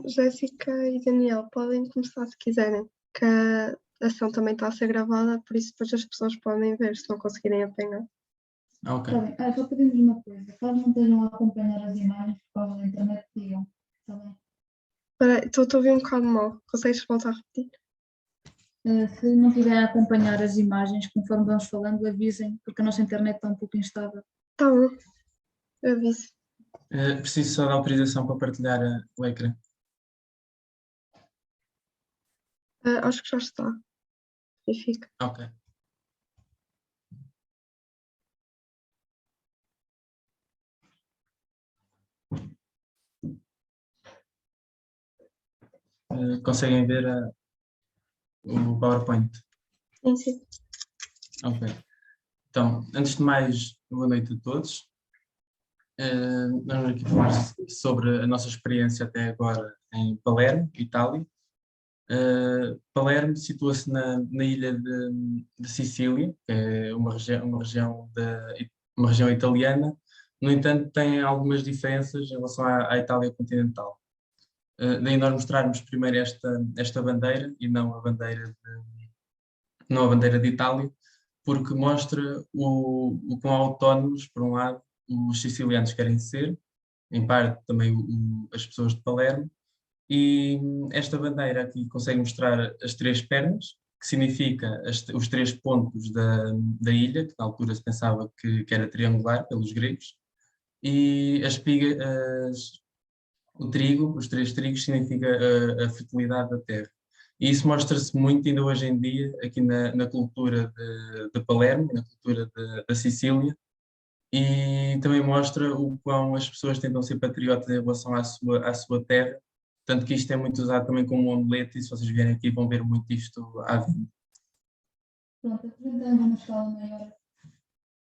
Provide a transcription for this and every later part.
Jéssica e Daniel, podem começar se quiserem, que a ação também está a ser gravada, por isso depois as pessoas podem ver se não conseguirem apanhar. Ok. Está bem. Só pedimos uma coisa. Caso não estejam a acompanhar as imagens por causa da internet, digam. Está bem? Espera aí, estou a ouvir um bocado mal. Consegues voltar a repetir? Se não estiverem a acompanhar as imagens conforme vamos falando, avisem, porque a nossa internet está um pouco instável. Tá bom, eu aviso. Preciso só da autorização para partilhar o ecrã. Acho que já está. Verifica. Ok. Conseguem ver o PowerPoint? Sim, sim. Ok. Então, antes de mais, boa noite a todos. Nós vamos aqui falar sobre a nossa experiência até agora em Palermo, Itália. Palermo situa-se na ilha de Sicília, que é uma região italiana. No entanto, tem algumas diferenças em relação à Itália continental. Daí nós mostrarmos primeiro esta bandeira e não a bandeira de Itália, porque mostra o quão autónomos, por um lado, os sicilianos querem ser, em parte também as pessoas de Palermo, e esta bandeira aqui consegue mostrar as três pernas, que significa os três pontos da ilha, que na altura se pensava que era triangular pelos gregos, e o trigo, os três trigos, significa a fertilidade da terra. E isso mostra-se muito ainda hoje em dia aqui na cultura de Palermo, na cultura da Sicília, e também mostra o quão as pessoas tentam ser patriotas em relação à sua terra, tanto que isto é muito usado também como um amuleto, e se vocês vierem aqui vão ver muito isto à venda. Pronto, apresentando uma escala maior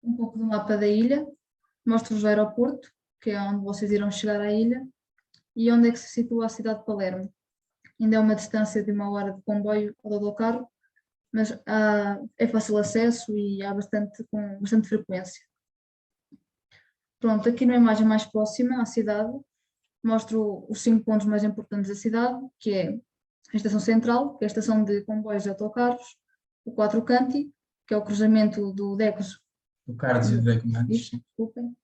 um pouco do mapa da ilha, mostro-vos o aeroporto, que é onde vocês irão chegar à ilha, e onde é que se situa a cidade de Palermo. Ainda é uma distância de 1 hora de comboio ou de autocarro, mas é fácil acesso e há com bastante frequência. Pronto, aqui na imagem mais próxima à cidade, mostro os 5 pontos mais importantes da cidade, que é a estação central, que é a estação de comboios e autocarros, o Quattro Canti, que é o cruzamento do Decos, O Carlos e o Decomantes. desculpem,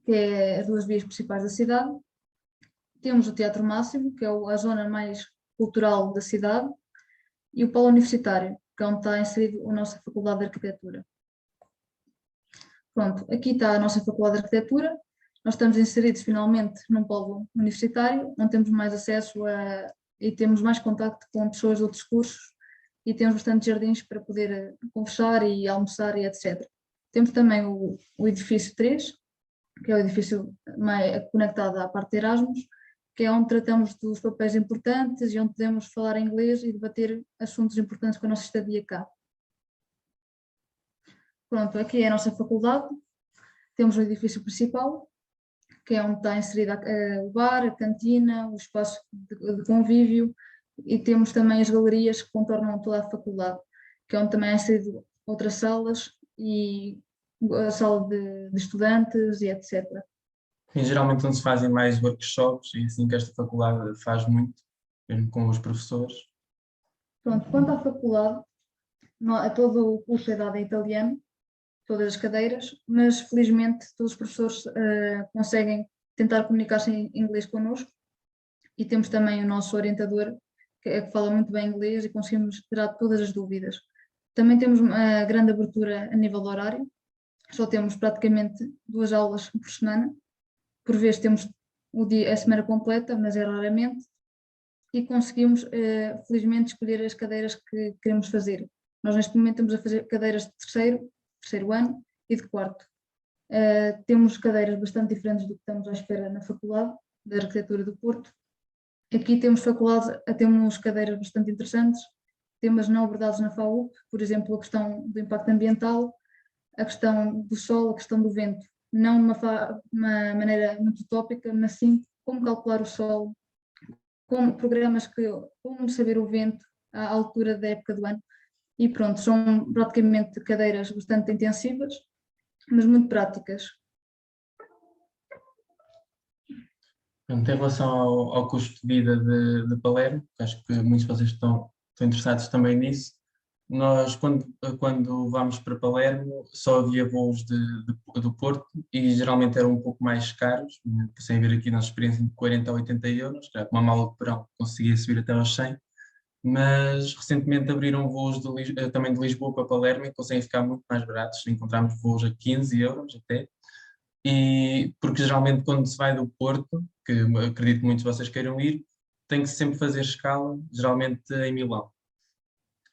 que é as 2 vias principais da cidade. Temos o Teatro Máximo, que é a zona mais cultural da cidade, e o Polo Universitário, que é onde está inserido a nossa Faculdade de Arquitetura. Pronto, aqui está a nossa Faculdade de Arquitetura. Nós estamos inseridos finalmente num polo universitário, onde temos mais acesso e temos mais contacto com pessoas de outros cursos e temos bastante jardins para poder conversar e almoçar e etc. Temos também o edifício 3, que é o edifício conectado à parte de Erasmus, que é onde tratamos dos papéis importantes e onde podemos falar inglês e debater assuntos importantes com a nossa estadia cá. Pronto, aqui é a nossa faculdade, temos o edifício principal, que é onde está inserida o bar, a cantina, o espaço de convívio, e temos também as galerias que contornam toda a faculdade, que é onde também é inserido outras salas e a sala de estudantes e etc. E geralmente onde se fazem mais workshops, e assim que esta faculdade faz muito, mesmo com os professores. Pronto, quanto à faculdade, todo o curso é dado em italiano, todas as cadeiras, mas felizmente todos os professores conseguem tentar comunicar-se em inglês connosco, e temos também o nosso orientador, que fala muito bem inglês, e conseguimos tirar todas as dúvidas. Também temos uma grande abertura a nível de horário, só temos praticamente 2 aulas por semana, por vezes temos a semana completa, mas é raramente, e conseguimos felizmente escolher as cadeiras que queremos fazer. Nós neste momento estamos a fazer cadeiras de terceiro ano e de quarto. Temos cadeiras bastante diferentes do que estamos à espera na Faculdade de Arquitetura do Porto. Aqui temos temos cadeiras bastante interessantes, temas não abordados na FAUP, por exemplo, a questão do impacto ambiental, a questão do sol, a questão do vento, não de uma maneira muito utópica, mas sim como calcular o sol, como saber o vento à altura da época do ano. E pronto, são praticamente cadeiras bastante intensivas, mas muito práticas. Pronto, em relação ao custo de vida de Palermo, que acho que muitos de vocês estão interessados também nisso, nós, quando vamos para Palermo, só havia voos do Porto e geralmente eram um pouco mais caros, sem ver aqui na experiência de 40 a 80 euros, que era uma mala de verão conseguia subir até aos 100, mas recentemente abriram voos também de Lisboa para Palermo e conseguem ficar muito mais baratos, encontramos voos a 15 euros até, e porque geralmente quando se vai do Porto, que acredito que muitos de vocês queiram ir, tem que sempre fazer escala, geralmente em Milão.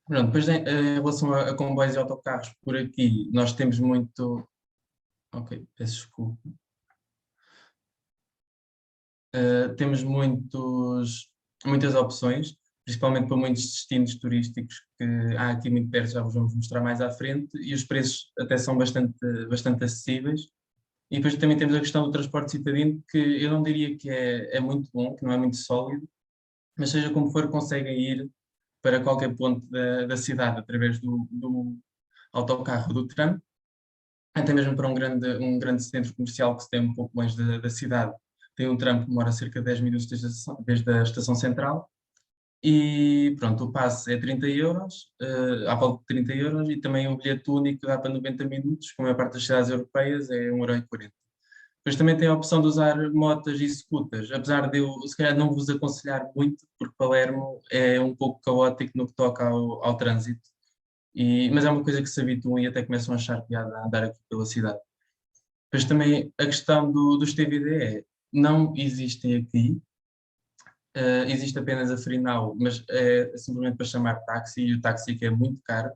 Pronto, depois em relação a comboios e autocarros, por aqui nós temos muito. Ok, peço desculpa. Temos muitas opções, principalmente para muitos destinos turísticos que há aqui muito perto, já vos vamos mostrar mais à frente, e os preços até são bastante acessíveis. E depois também temos a questão do transporte citadino, que eu não diria que é muito bom, que não é muito sólido, mas seja como for, conseguem ir para qualquer ponto da cidade através do autocarro, do tram, até mesmo para um grande centro comercial que se tem um pouco longe da cidade. Tem um tram que demora cerca de 10 minutos desde a estação central. E pronto, o passe é 30 euros, à volta de 30 euros, e também o bilhete único dá para 90 minutos, como a maior parte das cidades europeias é 1,40 €. Depois também tem a opção de usar motas e scooters, apesar de eu, se calhar, não vos aconselhar muito, porque Palermo é um pouco caótico no que toca ao trânsito, mas é uma coisa que se habituam e até começam a achar piada a andar aqui pela cidade. Depois também a questão dos TVD não existem aqui, existe apenas a Freenaw, mas é simplesmente para chamar táxi, e o táxi aqui é muito caro,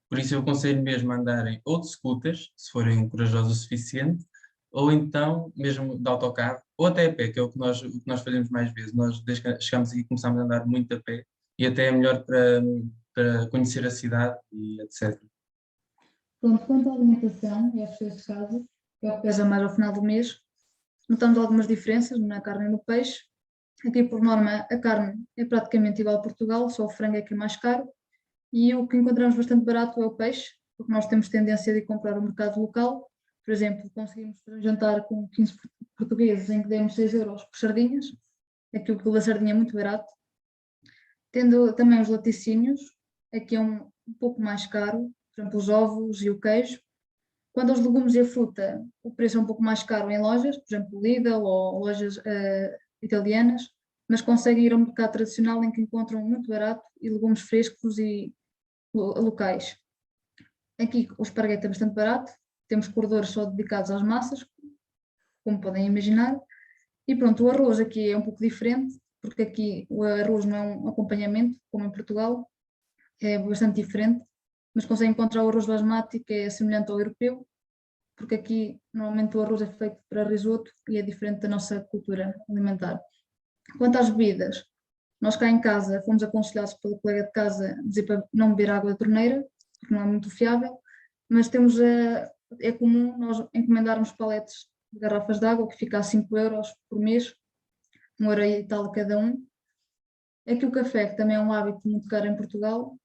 por isso eu aconselho mesmo a andarem ou de scooters, se forem corajosos o suficiente, ou então mesmo de autocarro, ou até a pé, que é o que nós fazemos mais vezes. Nós, desde que chegamos aqui, começamos a andar muito a pé, e até é melhor para conhecer a cidade e etc. Pronto, quanto à alimentação, e acho que este caso, que é o que pesa mais ao final do mês, notamos algumas diferenças na carne e no peixe. Aqui, por norma, a carne é praticamente igual a Portugal, só o frango é que é mais caro. E o que encontramos bastante barato é o peixe, porque nós temos tendência de comprar o mercado local. Por exemplo, conseguimos fazer um jantar com 15 portugueses em que demos 6 euros por sardinhas. Aqui o quilo da sardinha é muito barato. Tendo também os laticínios, aqui é um pouco mais caro, por exemplo, os ovos e o queijo. Quando aos legumes e a fruta, o preço é um pouco mais caro em lojas, por exemplo, Lidl ou lojas italianas, mas conseguem ir ao mercado tradicional em que encontram muito barato e legumes frescos e locais. Aqui o esparguete é bastante barato, temos corredores só dedicados às massas, como podem imaginar. E pronto, o arroz aqui é um pouco diferente, porque aqui o arroz não é um acompanhamento, como em Portugal, é bastante diferente, mas consegue encontrar o arroz basmati, que é semelhante ao europeu, porque aqui normalmente o arroz é feito para risoto e é diferente da nossa cultura alimentar. Quanto às bebidas, nós cá em casa fomos aconselhados pelo colega de casa a dizer para não beber água da torneira, porque não é muito fiável, mas é comum nós encomendarmos paletes de garrafas de água, que fica a 5 euros por mês, 1 € e tal cada um. Aqui o café, que também é um hábito muito caro em Portugal,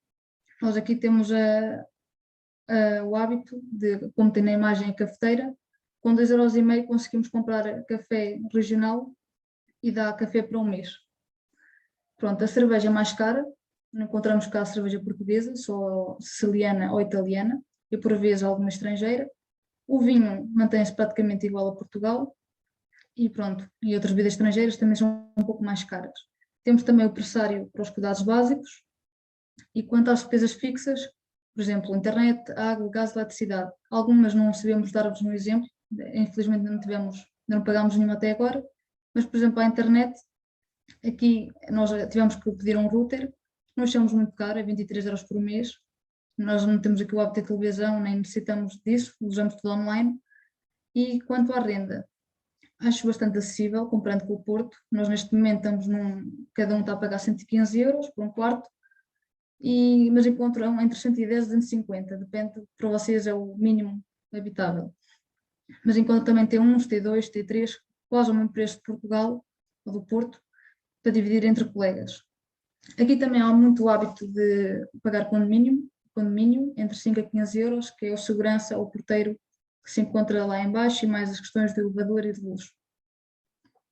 nós aqui temos o hábito de, como tem na imagem a cafeteira, com 2,5 € conseguimos comprar café regional e dá café para um mês. Pronto, a cerveja é mais cara, não encontramos cá a cerveja portuguesa, só siciliana ou italiana, e por vezes alguma estrangeira. O vinho mantém-se praticamente igual a Portugal, e pronto, e outras bebidas estrangeiras também são um pouco mais caras. Temos também o pressário para os cuidados básicos, e quanto às despesas fixas, por exemplo, internet, água, gás, eletricidade, algumas não sabemos dar-vos um exemplo, infelizmente não pagámos nenhuma até agora, mas por exemplo a internet, aqui nós tivemos que pedir um router, não achamos muito caro, é 23 € por mês, nós não temos aqui o hábito de televisão, nem necessitamos disso, usamos tudo online. E quanto à renda, acho bastante acessível, comparando com o Porto, nós neste momento cada um está a pagar 115 € por um quarto, mas encontram entre 110 e 250, depende, para vocês é o mínimo habitável. Mas encontram também T1, T2, T3, quase o mesmo preço de Portugal ou do Porto, para dividir entre colegas. Aqui também há muito o hábito de pagar condomínio entre 5 a 15 €, que é o segurança ou porteiro que se encontra lá em baixo, e mais as questões de elevador e de luz.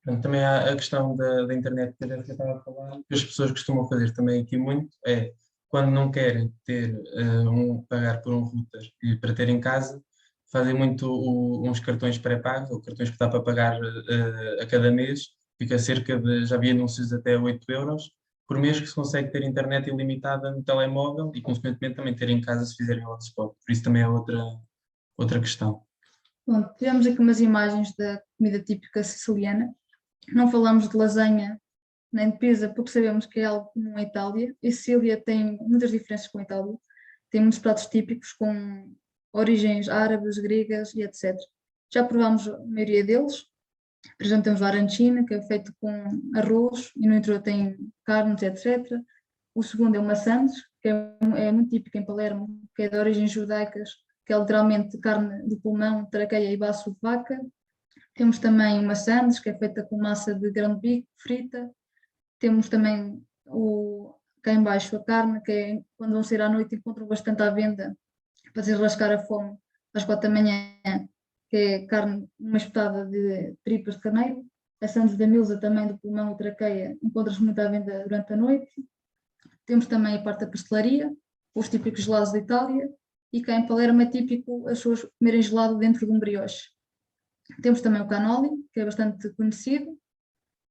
Pronto, também há a questão da internet que eu estava a falar, que as pessoas costumam fazer também aqui muito, é quando não querem pagar por um router e para ter em casa, fazem muito uns cartões pré-pagos, ou cartões que dá para pagar a cada mês, fica cerca de, já vi anúncios até 8 euros por mês que se consegue ter internet ilimitada no telemóvel e, consequentemente, também ter em casa se fizerem hotspot. Por isso também é outra questão. Bom, tivemos aqui umas imagens da comida típica siciliana. Não falamos de lasanha nem de pizza porque sabemos que é algo comum à Itália. E Sicília tem muitas diferenças com a Itália. Tem muitos pratos típicos com origens árabes, gregas e etc. Já provámos a maioria deles. Por exemplo, temos o arancina, que é feito com arroz e no interior tem carnes, etc. O segundo é o maçãs, que é muito típico em Palermo, que é de origens judaicas, que é literalmente carne de pulmão, traqueia e baço de vaca. Temos também o maçãs, que é feita com massa de grão de bico, frita. Temos também cá em baixo a carne, que é quando vão sair à noite encontram bastante à venda para desenrascar a fome às 4 da manhã, que é carne, uma espetada de tripas de carneiro. A Sandes da Milza também, do pulmão e traqueia, encontra-se muito à venda durante a noite. Temos também a parte da pastelaria, os típicos gelados da Itália, e cá em Palermo é típico as pessoas comerem gelado dentro de um brioche. Temos também o cannoli, que é bastante conhecido,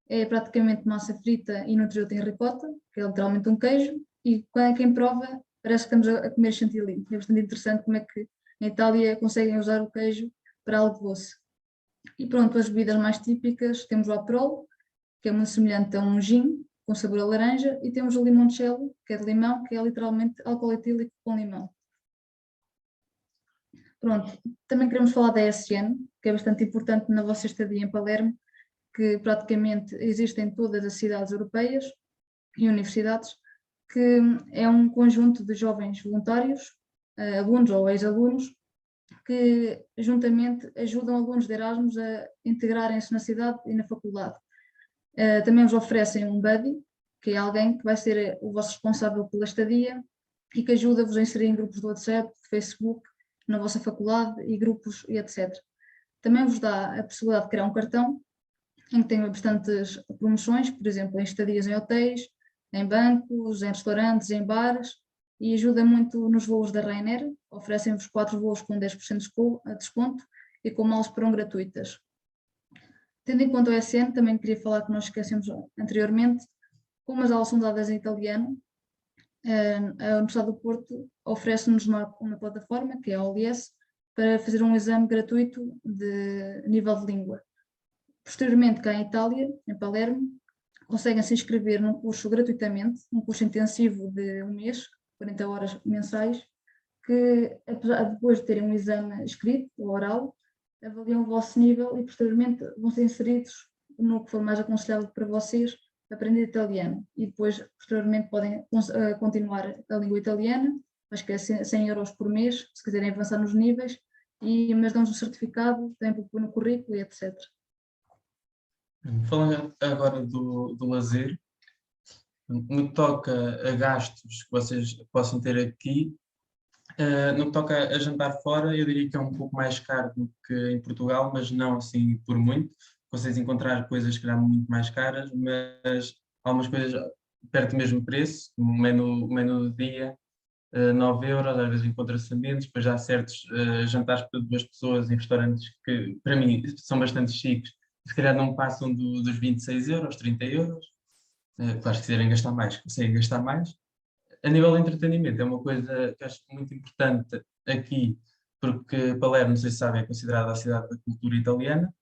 é praticamente massa frita e no interior tem ricota, que é literalmente um queijo, e quem prova parece que estamos a comer chantilly. É bastante interessante como é que na Itália conseguem usar o queijo para algo doce. E pronto, as bebidas mais típicas, temos o Aperol, que é muito semelhante a um gin, com sabor a laranja, e temos o limoncello, que é de limão, que é literalmente álcool etílico com limão. Pronto, também queremos falar da ESN, que é bastante importante na vossa estadia em Palermo, que praticamente existe em todas as cidades europeias e universidades, que é um conjunto de jovens voluntários, alunos ou ex-alunos, que juntamente ajudam alunos de Erasmus a integrarem-se na cidade e na faculdade. Também vos oferecem um buddy, que é alguém que vai ser o vosso responsável pela estadia e que ajuda-vos a inserir em grupos do WhatsApp, de Facebook, na vossa faculdade e grupos e etc. Também vos dá a possibilidade de criar um cartão em que tem bastantes promoções, por exemplo, em estadias em hotéis, em bancos, em restaurantes, em bares, e ajuda muito nos voos da Ryanair, oferecem-vos 4 voos com 10% de desconto e com malas para gratuitas. Tendo em conta o ESN, também queria falar que nós esquecemos anteriormente, como as aulas são dadas em italiano, a Universidade do Porto oferece-nos uma plataforma, que é a OLS, para fazer um exame gratuito de nível de língua. Posteriormente, cá em Itália, em Palermo, conseguem se inscrever num curso gratuitamente, um curso intensivo de um mês, 40 horas mensais, que depois de terem um exame escrito ou oral, avaliam o vosso nível e posteriormente vão ser inseridos no que for mais aconselhável para vocês, aprender italiano. E depois, posteriormente, podem continuar a língua italiana, acho que é 100 euros por mês, se quiserem avançar nos níveis, mas dão-nos um certificado, também para pôr no currículo e etc. Falando agora do lazer, no que toca a gastos que vocês possam ter aqui, no que toca a jantar fora, eu diria que é um pouco mais caro do que em Portugal, mas não assim por muito. Vocês encontrar coisas que eram muito mais caras, mas algumas coisas perto do mesmo preço. O menu do dia, 9 euros, às vezes encontra-se ambientes, depois já há certos jantares para 2 pessoas em restaurantes que, para mim, são bastante chiques, se calhar não passam dos 26 euros, 30 euros. Claro, se quiserem gastar mais, conseguem gastar mais. A nível de entretenimento, é uma coisa que acho muito importante aqui, porque Palermo, não sei se sabem, é considerada a cidade da cultura italiana,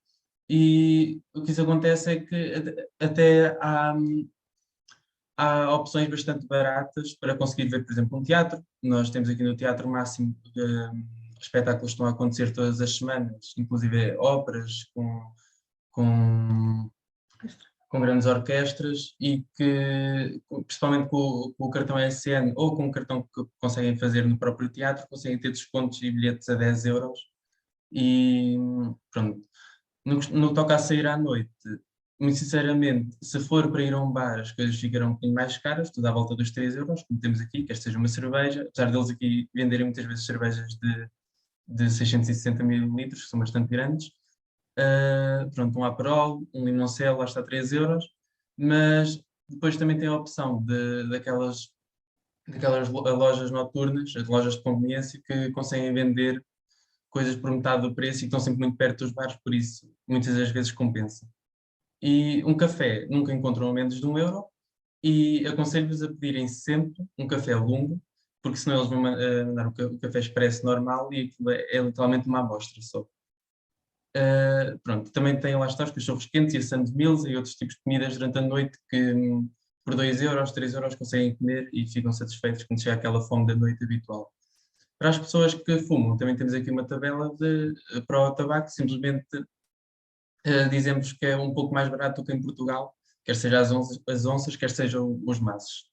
e o que isso acontece é que até há opções bastante baratas para conseguir ver, por exemplo, um teatro. Nós temos aqui no Teatro Máximo espetáculos que estão a acontecer todas as semanas, inclusive óperas com grandes orquestras e que, principalmente com o cartão SN ou com o cartão que conseguem fazer no próprio teatro, conseguem ter descontos e bilhetes a 10 euros. E pronto, no que toca a sair à noite, muito sinceramente, se for para ir a um bar, as coisas ficarão um bocadinho mais caras, tudo à volta dos 3 euros, como temos aqui, quer seja uma cerveja, apesar deles aqui venderem muitas vezes cervejas de 660 mililitros, que são bastante grandes. Pronto, um Aperol, um Limoncello, lá está 3 euros, mas depois também tem a opção daquelas lojas noturnas, as lojas de conveniência, que conseguem vender coisas por metade do preço e que estão sempre muito perto dos bares, por isso muitas das vezes compensa. E um café nunca encontram a menos de 1 euro e aconselho-vos a pedirem sempre um café longo, porque senão eles vão mandar o café expresso normal e aquilo é literalmente uma amostra só. Pronto, também tem lá está os cachorros quentes e a sandes e outros tipos de comidas durante a noite que por 2 euros, 3 euros conseguem comer e ficam satisfeitos quando chega aquela fome da noite habitual. Para as pessoas que fumam, também temos aqui uma tabela para o tabaco, simplesmente dizemos que é um pouco mais barato do que em Portugal, quer seja as onças, quer sejam os maços.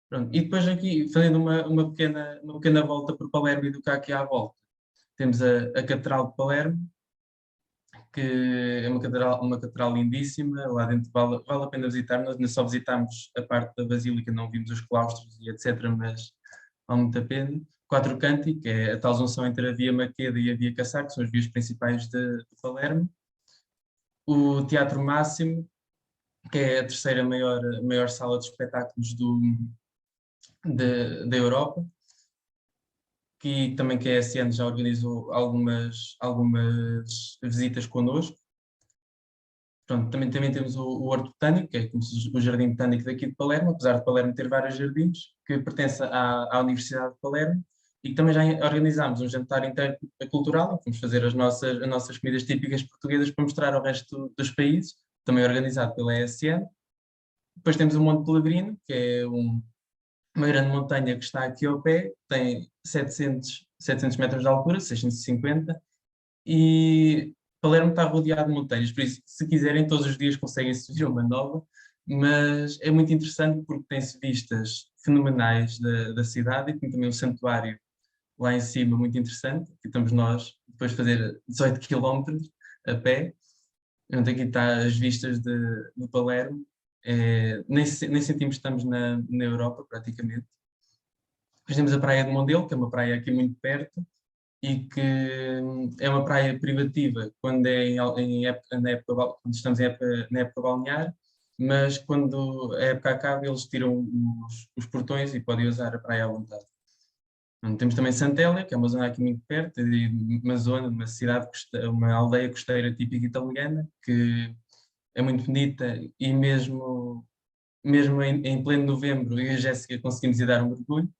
Pronto, e depois aqui, fazendo uma pequena volta por Palermo e do que há aqui à volta, temos a Catedral de Palermo, que é uma catedral lindíssima, lá dentro vale a pena visitar. Nós ainda só visitámos a parte da Basílica, não vimos os claustros e etc., mas vale muito a pena. Quatro Canti, que é a tal junção entre a Via Maqueda e a Via Cassar, que são as vias principais de Palermo. O Teatro Máximo, que é a terceira maior sala de espetáculos da Europa, que também que a ESN já organizou algumas visitas connosco. Pronto, também temos o Horto Botânico, que é como o Jardim Botânico daqui de Palermo, apesar de Palermo ter vários jardins, que pertence à Universidade de Palermo, e que também já organizámos um jantar intercultural, em que vamos fazer as nossas comidas típicas portuguesas para mostrar ao resto dos países, também organizado pela ESN. Depois temos o Monte Pelegrino, que é uma grande montanha que está aqui ao pé, tem 700 metros de altura, 650, e Palermo está rodeado de montanhas, por isso, se quiserem, todos os dias conseguem subir uma nova, mas é muito interessante porque tem-se vistas fenomenais da cidade e tem também um santuário lá em cima muito interessante, que estamos nós depois de fazer 18 km a pé, onde aqui está as vistas de Palermo, nem sentimos que estamos na Europa praticamente. Depois temos a Praia de Mondelo, que é uma praia aqui muito perto, e que é uma praia privativa quando, quando estamos na época balnear, mas quando a época acaba eles tiram os portões e podem usar a praia à vontade. Então, temos também Santélia, que é uma zona aqui muito perto, uma cidade, uma aldeia costeira típica italiana, que é muito bonita e mesmo em pleno novembro eu e a Jéssica conseguimos ir dar um mergulho.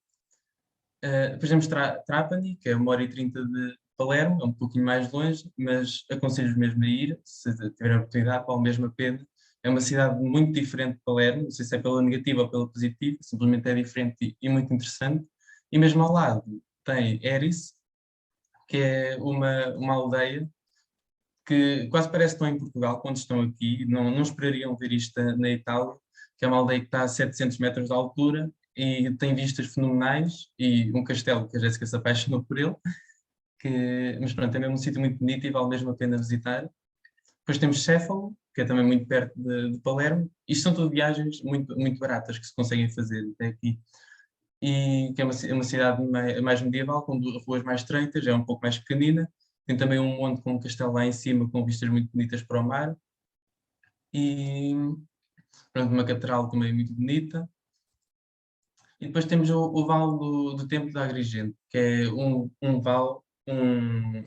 Depois temos Trapani, que é 1h30 de Palermo, é um pouquinho mais longe, mas aconselho mesmo a ir, se tiverem a oportunidade, vale mesmo a pena. É uma cidade muito diferente de Palermo, não sei se é pela negativa ou pela positiva, simplesmente é diferente e muito interessante. E mesmo ao lado tem Eris, que é uma aldeia que quase parece que estão em Portugal quando estão aqui, não esperariam ver isto na Itália, que é uma aldeia que está a 700 metros de altura e tem vistas fenomenais e um castelo que a Jéssica se apaixonou por ele, mas pronto, é mesmo um sítio muito bonito e vale mesmo a pena visitar. Depois temos Céfalo, que é também muito perto de Palermo. Isto são tudo viagens muito, muito baratas que se conseguem fazer até aqui. E que é uma cidade mais medieval, com ruas mais estreitas, é um pouco mais pequenina. Tem também um monte com um castelo lá em cima, com vistas muito bonitas para o mar. E pronto, uma catedral também muito bonita. E depois temos o Vale do Templo de Agrigento, que é um vale,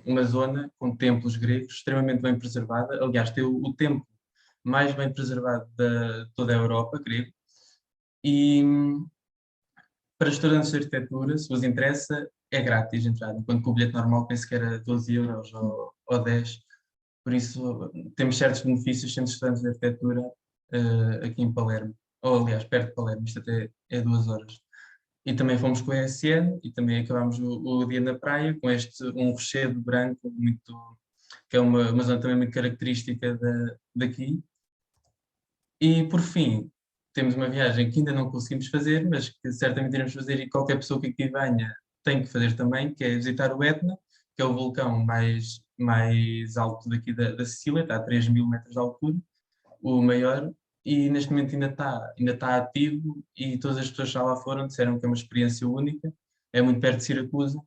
uma zona com templos gregos extremamente bem preservada. Aliás, tem o templo mais bem preservado de toda a Europa, grego. E para estudantes de arquitetura, se vos interessa, é grátis entrar, enquanto que o bilhete normal penso que era 12 euros ou 10. Por isso, temos certos benefícios sendo estudantes de arquitetura aqui em Palermo. Ou, aliás, perto de Palermo, isto até é 2 horas. E também fomos com a ESN e também acabámos o dia na praia com um rochedo branco, que é uma zona também muito característica daqui. E, por fim, temos uma viagem que ainda não conseguimos fazer, mas que certamente iremos fazer e qualquer pessoa que aqui venha tem que fazer também, que é visitar o Etna, que é o vulcão mais alto daqui da Sicília, está a 3.000 metros de altura, o maior, e neste momento ainda está ativo e todas as pessoas que já lá foram disseram que é uma experiência única, é muito perto de Siracusa,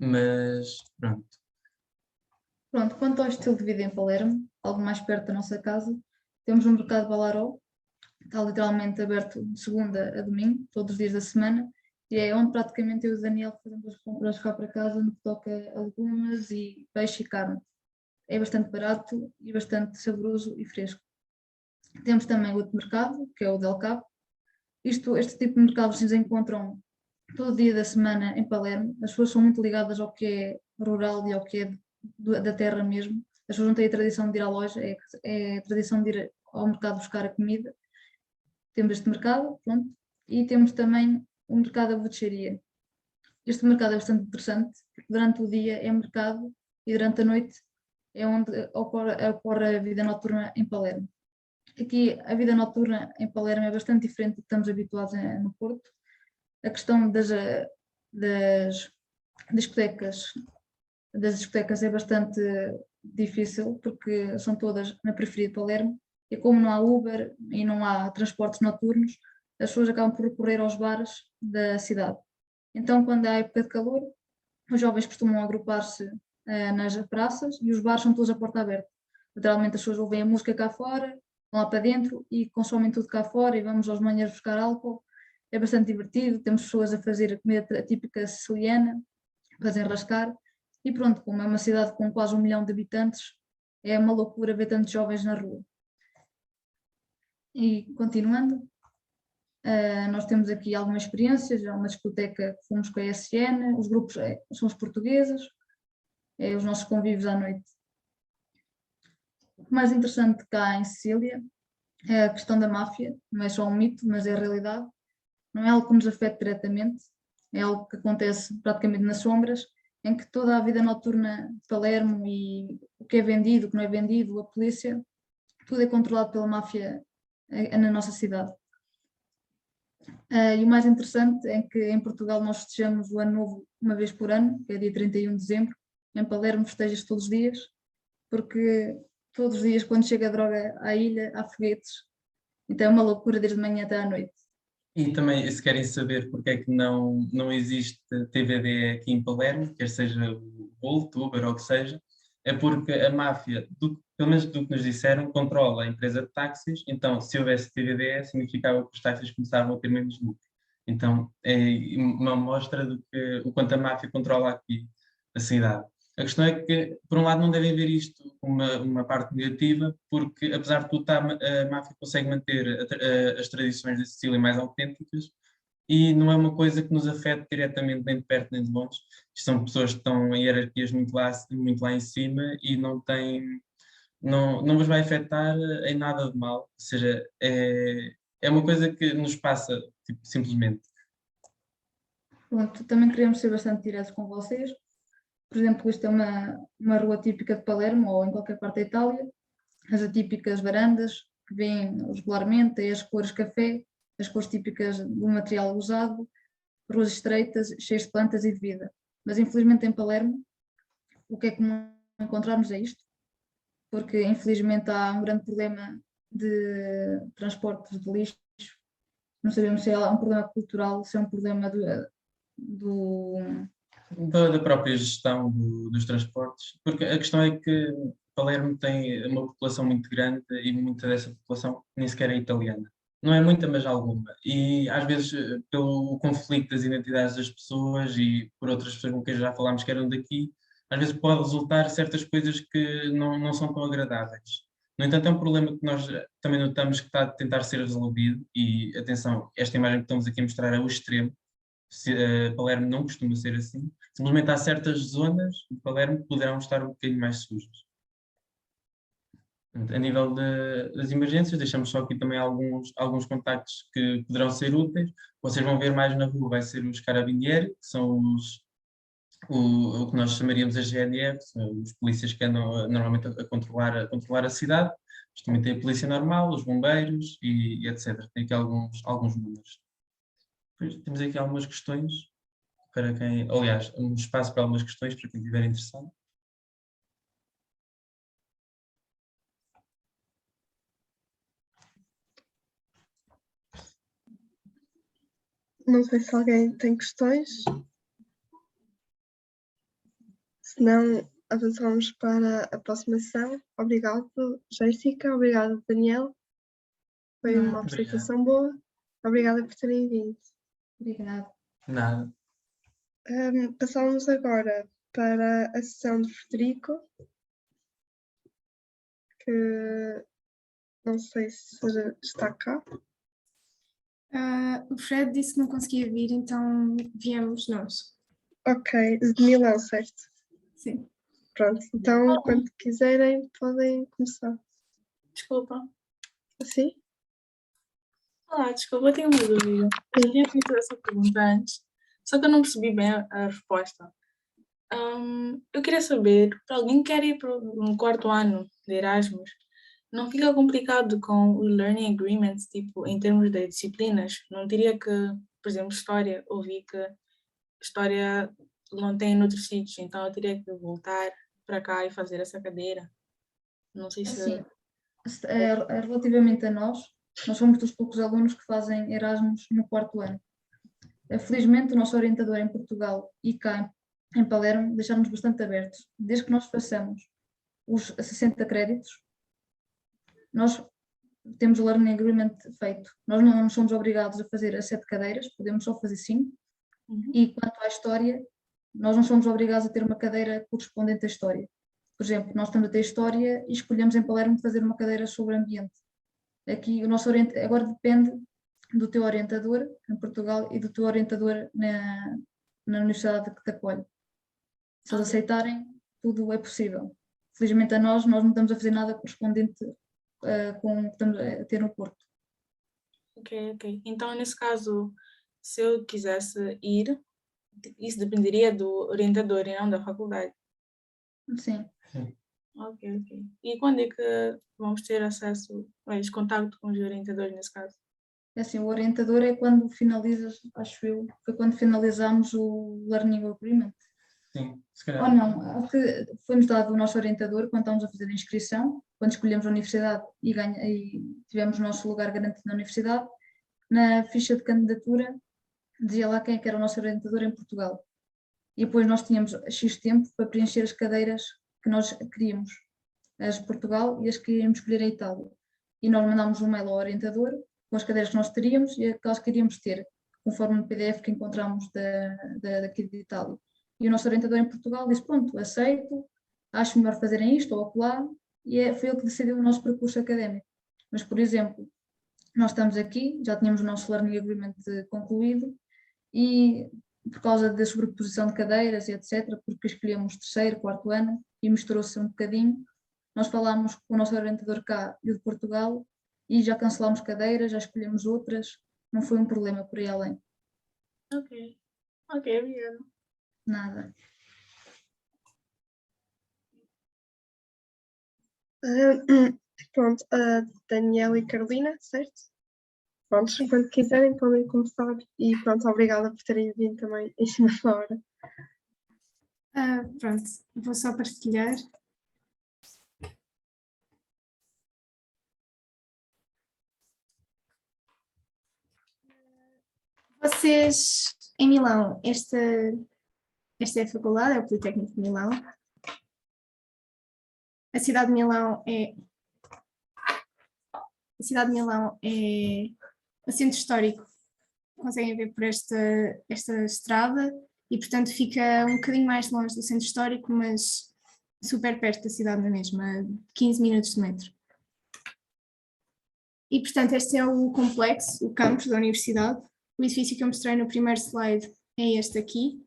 mas pronto. Pronto, quanto ao estilo de vida em Palermo, algo mais perto da nossa casa, temos um mercado Balaró, está literalmente aberto de segunda a domingo, todos os dias da semana, e é onde praticamente eu e o Daniel fazemos as compras cá para casa no que toca a legumes e peixe e carne. É bastante barato e bastante saboroso e fresco. Temos também outro mercado, que é o Del Cap. Este tipo de mercados se encontram todo dia da semana em Palermo. As pessoas são muito ligadas ao que é rural e ao que é da terra mesmo. As pessoas não têm a tradição de ir à loja, é a tradição de ir ao mercado buscar a comida. Temos este mercado, pronto, e temos também o mercado da botecharia. Este mercado é bastante interessante, porque durante o dia é mercado e durante a noite é onde ocorre a vida noturna em Palermo. Aqui a vida noturna em Palermo é bastante diferente do que estamos habituados no Porto. A questão das discotecas, das discotecas é bastante difícil, porque são todas na periferia de Palermo, e como não há Uber e não há transportes noturnos, as pessoas acabam por recorrer aos bares da cidade. Então, quando há época de calor, os jovens costumam agrupar-se nas praças e os bares são todos a porta aberta. Literalmente as pessoas ouvem a música cá fora, vão lá para dentro e consomem tudo cá fora e vamos aos banheiros buscar álcool. É bastante divertido, temos pessoas a fazer a comida típica siciliana, a desenrascar. E pronto, como é uma cidade com quase 1 milhão de habitantes, é uma loucura ver tantos jovens na rua. E continuando, nós temos aqui algumas experiências, há uma discoteca que fomos com a ESN, os grupos são os portugueses, os nossos convívios à noite. O mais interessante cá em Sicília é a questão da máfia, não é só um mito, mas é a realidade. Não é algo que nos afeta diretamente, é algo que acontece praticamente nas sombras, em que toda a vida noturna de Palermo e o que é vendido, o que não é vendido, a polícia, tudo é controlado pela máfia na nossa cidade. E o mais interessante é que em Portugal nós festejamos o Ano Novo uma vez por ano, que é dia 31 de dezembro. Em Palermo festeja-se todos os dias, porque todos os dias, quando chega a droga à ilha, há foguetes. Então é uma loucura desde de manhã até à noite. E também, se querem saber porque é que não existe TVD aqui em Palermo, quer seja o Bolt, Uber ou o que seja, é porque a máfia, pelo menos do que nos disseram, controla a empresa de táxis, então se houvesse TVD significava que os táxis começavam a ter menos lucro. Então é uma amostra do que, o quanto a máfia controla aqui a cidade. A questão é que, por um lado, não devem ver isto como uma parte negativa, porque, apesar de tudo, a máfia consegue manter as tradições da Sicília mais autênticas e não é uma coisa que nos afeta diretamente, nem de perto nem de longe. Isto são pessoas que estão em hierarquias muito lá em cima e não vos vai afetar em nada de mal. Ou seja, é uma coisa que nos passa, tipo, simplesmente. Pronto, também queremos ser bastante diretos com vocês. Por exemplo, isto é uma rua típica de Palermo ou em qualquer parte da Itália. As atípicas varandas, que vêm regularmente, têm as cores café, as cores típicas do material usado, ruas estreitas, cheias de plantas e de vida. Mas infelizmente em Palermo, o que é comum encontrarmos é isto, porque infelizmente há um grande problema de transportes de lixo. Não sabemos se é um problema cultural, se é um problema do Da própria gestão dos transportes, porque a questão é que Palermo tem uma população muito grande e muita dessa população nem sequer é italiana. Não é muita, mas alguma. E às vezes, pelo conflito das identidades das pessoas e por outras pessoas com quem já falámos que eram daqui, às vezes pode resultar certas coisas que não são tão agradáveis. No entanto, é um problema que nós também notamos que está a tentar ser resolvido. E atenção, esta imagem que estamos aqui a mostrar é o extremo. Palermo não costuma ser assim. Simplesmente há certas zonas de Palermo que poderão estar um bocadinho mais sujas. A nível das emergências, deixamos só aqui também alguns contactos que poderão ser úteis. Vocês vão ver mais na rua, vai ser os carabinieri, que são o que nós chamaríamos a GNR, são os polícias que andam normalmente a controlar a cidade. Mas também tem a polícia normal, os bombeiros e etc. Tem aqui alguns números. Depois temos aqui algumas questões para quem, aliás, um espaço para algumas questões para quem estiver interessado. Não sei se alguém tem questões. Se não, avançamos para a próxima sessão. Obrigado, Jéssica. Obrigada, Daniel. Foi uma Nada. apresentação boa. Obrigada por terem vindo. Obrigada. Nada. Passamos agora para a sessão de Frederico, que não sei se está cá. O Fred disse que não conseguia vir, então viemos nós. Ok, de Milão, certo? Sim. Pronto, então quando quiserem podem começar. Desculpa. Assim? Olá, desculpa, eu tenho uma dúvida. Eu já tinha feito essa pergunta antes, só que eu não percebi bem a resposta. Eu queria saber, para alguém que quer ir para um quarto ano de Erasmus, não fica complicado com o Learning Agreements, tipo, em termos de disciplinas? Não teria que, por exemplo, História, ouvi que História não tem noutros sítios, então eu teria que voltar para cá e fazer essa cadeira. Não sei se... Assim, relativamente a nós somos dos poucos alunos que fazem Erasmus no quarto ano. Felizmente, o nosso orientador em Portugal e cá em Palermo deixaram-nos bastante abertos. Desde que nós façamos os 60 créditos, nós temos o Learning Agreement feito. Nós não somos obrigados a fazer as 7 cadeiras, podemos só fazer 5. E quanto à História, nós não somos obrigados a ter uma cadeira correspondente à História. Por exemplo, nós estamos a ter História e escolhemos em Palermo fazer uma cadeira sobre ambiente. Aqui o nosso agora depende do teu orientador em Portugal e do teu orientador na Universidade que te acolhe. Se eles aceitarem, tudo é possível. Felizmente a nós não estamos a fazer nada correspondente com o que estamos a ter no Porto. Ok. Então, nesse caso, se eu quisesse ir, isso dependeria do orientador e não da faculdade? Sim. Ok. E quando é que vamos ter acesso, contato com os orientadores nesse caso? É assim, o orientador é quando finalizas, acho eu, foi quando finalizamos o Learning Agreement. Sim, se Ou calhar. não, que foi-nos dado o nosso orientador quando estávamos a fazer a inscrição, quando escolhemos a universidade e tivemos o nosso lugar garantido na universidade, na ficha de candidatura dizia lá quem é que era o nosso orientador em Portugal. E depois nós tínhamos X tempo para preencher as cadeiras que nós queríamos, as de Portugal e as que queríamos escolher a Itália. E nós mandámos um mail ao orientador com as cadeiras que nós teríamos e aquelas que queríamos ter, conforme o PDF que encontramos daqui de Itália. E o nosso orientador em Portugal disse, pronto, aceito, acho melhor fazerem isto ou acolá, e foi ele que decidiu o nosso percurso académico. Mas, por exemplo, nós estamos aqui, já tínhamos o nosso Learning Agreement concluído, e por causa da sobreposição de cadeiras e etc., porque escolhemos terceiro, quarto ano, e misturou-se um bocadinho, nós falámos com o nosso orientador cá e o de Portugal, e já cancelámos cadeiras, já escolhemos outras, não foi um problema por aí além. Ok, obrigada. Nada. Pronto, Daniel e Carolina, certo? Pronto, quando quiserem podem começar e pronto, obrigada por terem vindo também em cima da hora. Pronto, vou só partilhar. Vocês, em Milão, esta é a faculdade, é o Politécnico de Milão. A cidade de Milão é o centro histórico. Conseguem ver por esta estrada e, portanto, fica um bocadinho mais longe do centro histórico, mas super perto da cidade na mesma, 15 minutos de metro. E, portanto, este é o complexo, o campus da universidade. O edifício que eu mostrei no primeiro slide é este aqui,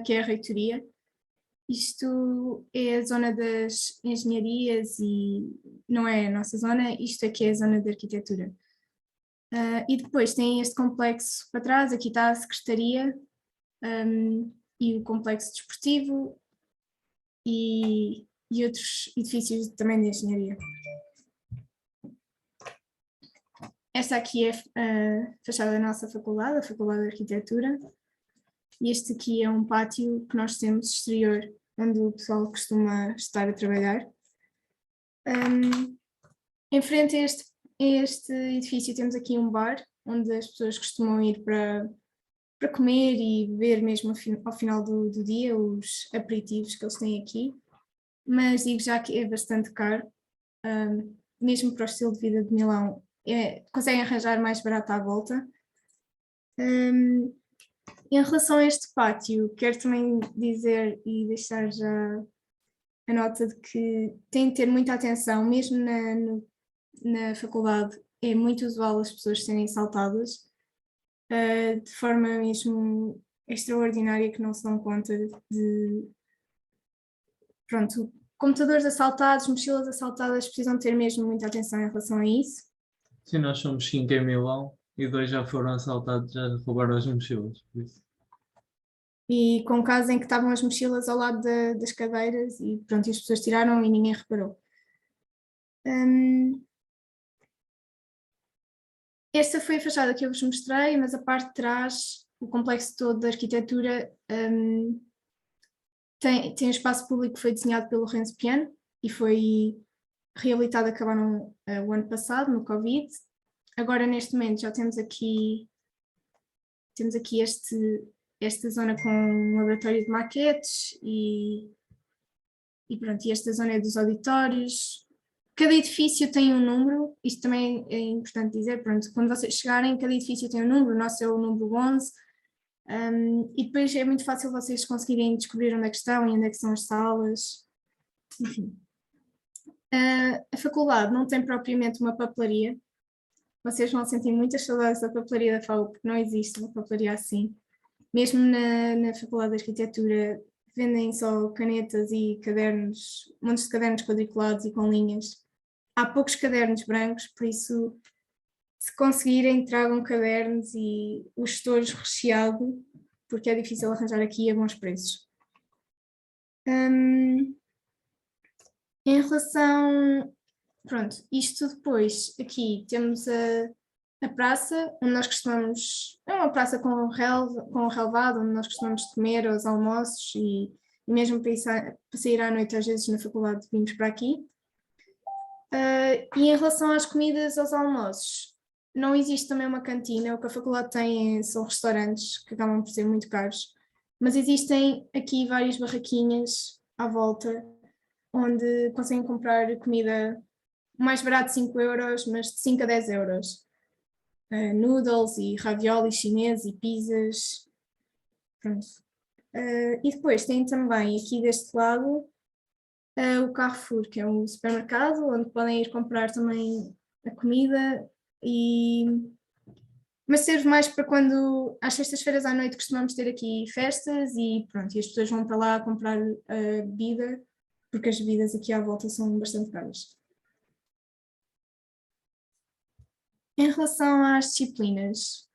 que é a reitoria. Isto é a zona das engenharias e não é a nossa zona, isto aqui é a zona de arquitetura. E depois tem este complexo para trás, aqui está a secretaria e o complexo desportivo e outros edifícios também de engenharia. Esta aqui é a fachada da nossa faculdade, a Faculdade de Arquitetura. E este aqui é um pátio que nós temos exterior, onde o pessoal costuma estar a trabalhar. Em frente a este edifício temos aqui um bar, onde as pessoas costumam ir para para comer e beber mesmo ao final do dia, os aperitivos que eles têm aqui, mas digo já que é bastante caro, mesmo para o estilo de vida de Milão, conseguem arranjar mais barato à volta. Em relação a este pátio, quero também dizer e deixar já a nota de que tem de ter muita atenção, mesmo na faculdade é muito usual as pessoas serem assaltadas de forma mesmo extraordinária, que não se dão conta de pronto, computadores assaltados, mochilas assaltadas, precisam ter mesmo muita atenção em relação a isso. Sim, nós somos 5 em Milão e 2 já foram assaltados, já roubaram as mochilas. Por isso. E com casos em que estavam as mochilas ao lado das cadeiras e pronto, e as pessoas tiraram e ninguém reparou. Esta foi a fachada que eu vos mostrei, mas a parte de trás, o complexo todo da arquitetura, tem um espaço público que foi desenhado pelo Renzo Piano e foi reabilitado, acabaram o ano passado, no Covid. Agora, neste momento, já temos aqui esta zona com um laboratório de maquetes e pronto, e esta zona é dos auditórios. Cada edifício tem um número, isto também é importante dizer, pronto, quando vocês chegarem, cada edifício tem um número, o nosso é o número 11, e depois é muito fácil vocês conseguirem descobrir onde é que estão e onde é que são as salas, enfim. A faculdade não tem propriamente uma papelaria, vocês vão sentir muitas saudades da papelaria da FAU, porque não existe uma papelaria assim. Mesmo na Faculdade de Arquitetura vendem só canetas e cadernos, montes de cadernos quadriculados e com linhas. Há poucos cadernos brancos, por isso, se conseguirem, tragam cadernos e os estojos recheado, porque é difícil arranjar aqui a bons preços. Em relação, pronto, isto depois, aqui temos a praça, onde nós costumamos, é uma praça com relevado, onde nós costumamos comer os almoços e mesmo para sair à noite, às vezes na faculdade vimos para aqui. E em relação às comidas, aos almoços, não existe também uma cantina, o que a faculdade tem são restaurantes que acabam por ser muito caros, mas existem aqui várias barraquinhas à volta, onde conseguem comprar comida mais barato, 5 euros, mas de 5 a 10 euros. Noodles e ravioli chinês e pizzas, pronto. E depois tem também aqui deste lado o Carrefour, que é um supermercado onde podem ir comprar também a comida, mas serve mais para quando, às sextas-feiras à noite costumamos ter aqui festas e pronto, e as pessoas vão para lá comprar bebida, porque as bebidas aqui à volta são bastante caras. Em relação às disciplinas,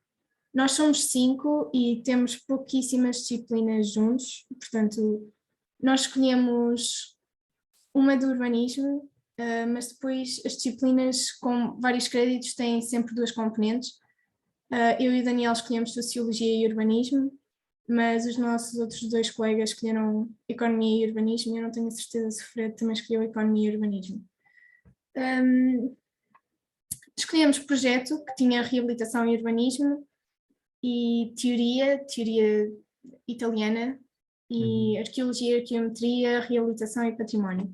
nós somos 5 e temos pouquíssimas disciplinas juntos, portanto, nós escolhemos uma do urbanismo, mas depois as disciplinas com vários créditos têm sempre 2 componentes. Eu e o Daniel escolhemos Sociologia e Urbanismo, mas os nossos outros 2 colegas escolheram Economia e Urbanismo, e eu não tenho a certeza se o Fred também escolheu Economia e Urbanismo. Escolhemos projeto, que tinha reabilitação e urbanismo, e teoria italiana, e arqueologia, arqueometria, reabilitação e património.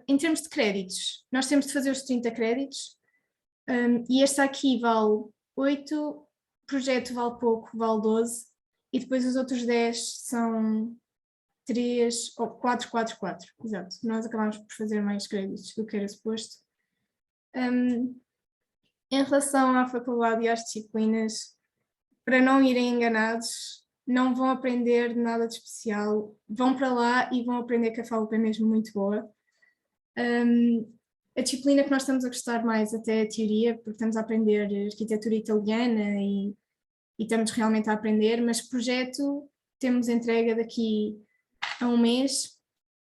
Em termos de créditos, nós temos de fazer os 30 créditos, e este aqui vale 8, projeto vale pouco, vale 12, e depois os outros 10 são 3 ou 4, 4, 4, exato. Nós acabamos por fazer mais créditos do que era suposto. Em relação à faculdade e às disciplinas, para não irem enganados, não vão aprender nada de especial, vão para lá e vão aprender que a FAUP é mesmo muito boa. A disciplina que nós estamos a gostar mais até é a teoria, porque estamos a aprender arquitetura italiana e estamos realmente a aprender, mas projeto temos entrega daqui a um mês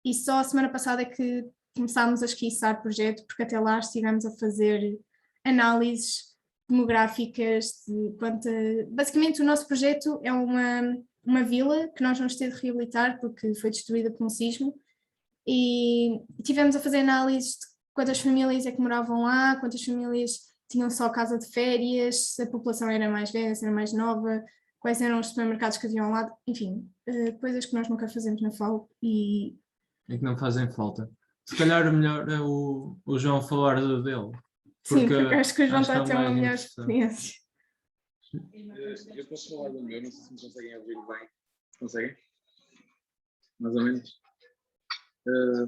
e só a semana passada é que começámos a esquiçar projeto, porque até lá estivemos a fazer análises demográficas basicamente o nosso projeto é uma vila que nós vamos ter de reabilitar porque foi destruída por um sismo e tivemos a fazer análises de quantas famílias é que moravam lá, quantas famílias tinham só casa de férias, se a população era mais velha, se era mais nova, quais eram os supermercados que haviam ao lado, enfim, coisas que nós nunca fazemos na FAO e E que não fazem falta. Se calhar o melhor é o João falar do dele. sim, porque acho que o João acho está a que ter é o uma mais melhor interessante. experiência. Eu posso falar do meu, não sei se me conseguem ouvir bem. Conseguem? Mais ou menos?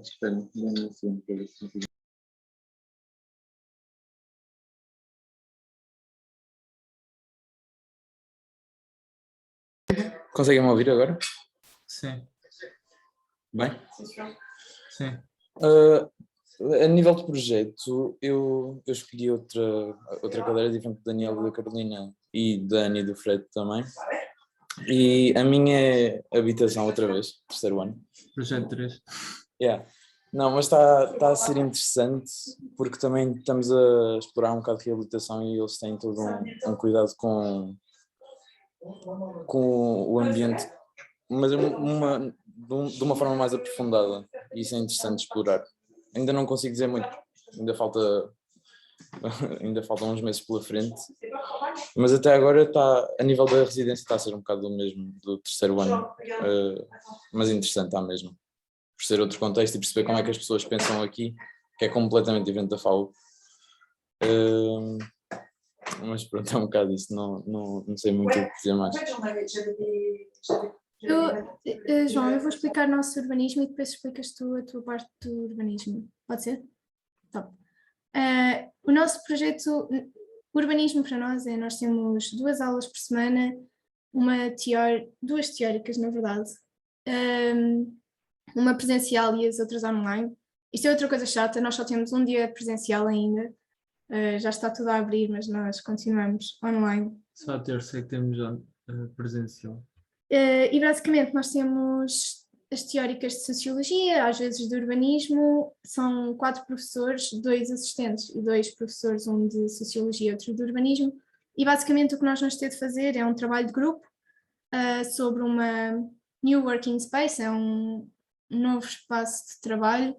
Espera, dá-me um segundo para ver se consigo. Conseguem me ouvir agora? Sim, Bem? sim. A nível de projeto, eu escolhi outra cadeira diferente do Daniel, da Carolina e da Ana e do Fred também. E a minha é habitação outra vez, terceiro ano. Projeto 3. Yeah. Não, mas está a ser interessante porque também estamos a explorar um bocado de reabilitação e eles têm todo um cuidado com o ambiente, mas de uma forma mais aprofundada, e isso é interessante explorar. Ainda não consigo dizer muito, ainda faltam uns meses pela frente, mas até agora a nível da residência está a ser um bocado o mesmo do terceiro ano, mas interessante está mesmo, por ser outro contexto e perceber como é que as pessoas pensam aqui, que é completamente diferente da FAO. Mas pronto, é um bocado isso, não sei muito o que dizer mais. João, eu vou explicar o nosso urbanismo e depois explicas tu a tua parte do urbanismo. Pode ser? Top. O nosso projeto urbanismo para nós nós temos 2 aulas por semana, duas teóricas, na verdade, uma presencial e as outras online. Isto é outra coisa chata, nós só temos um dia presencial ainda, já está tudo a abrir, mas nós continuamos online. Só a terça é que temos presencial. E basicamente nós temos as teóricas de Sociologia, às vezes de Urbanismo, são 4 professores, 2 assistentes e 2 professores, um de Sociologia e outro de Urbanismo, e basicamente o que nós vamos ter de fazer é um trabalho de grupo sobre uma New Working Space, é um novo espaço de trabalho,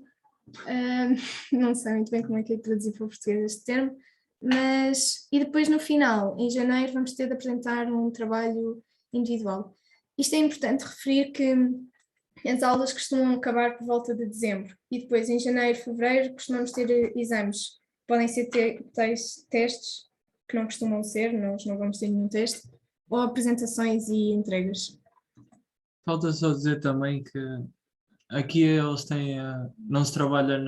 não sei muito bem como é que é traduzir para o português este termo, e depois no final, em janeiro, vamos ter de apresentar um trabalho individual. Isto é importante referir que as aulas costumam acabar por volta de dezembro e depois em janeiro, fevereiro costumamos ter exames. Podem ser testes, que não costumam ser, nós não vamos ter nenhum teste, ou apresentações e entregas. Falta só dizer também que aqui eles têm, não se trabalha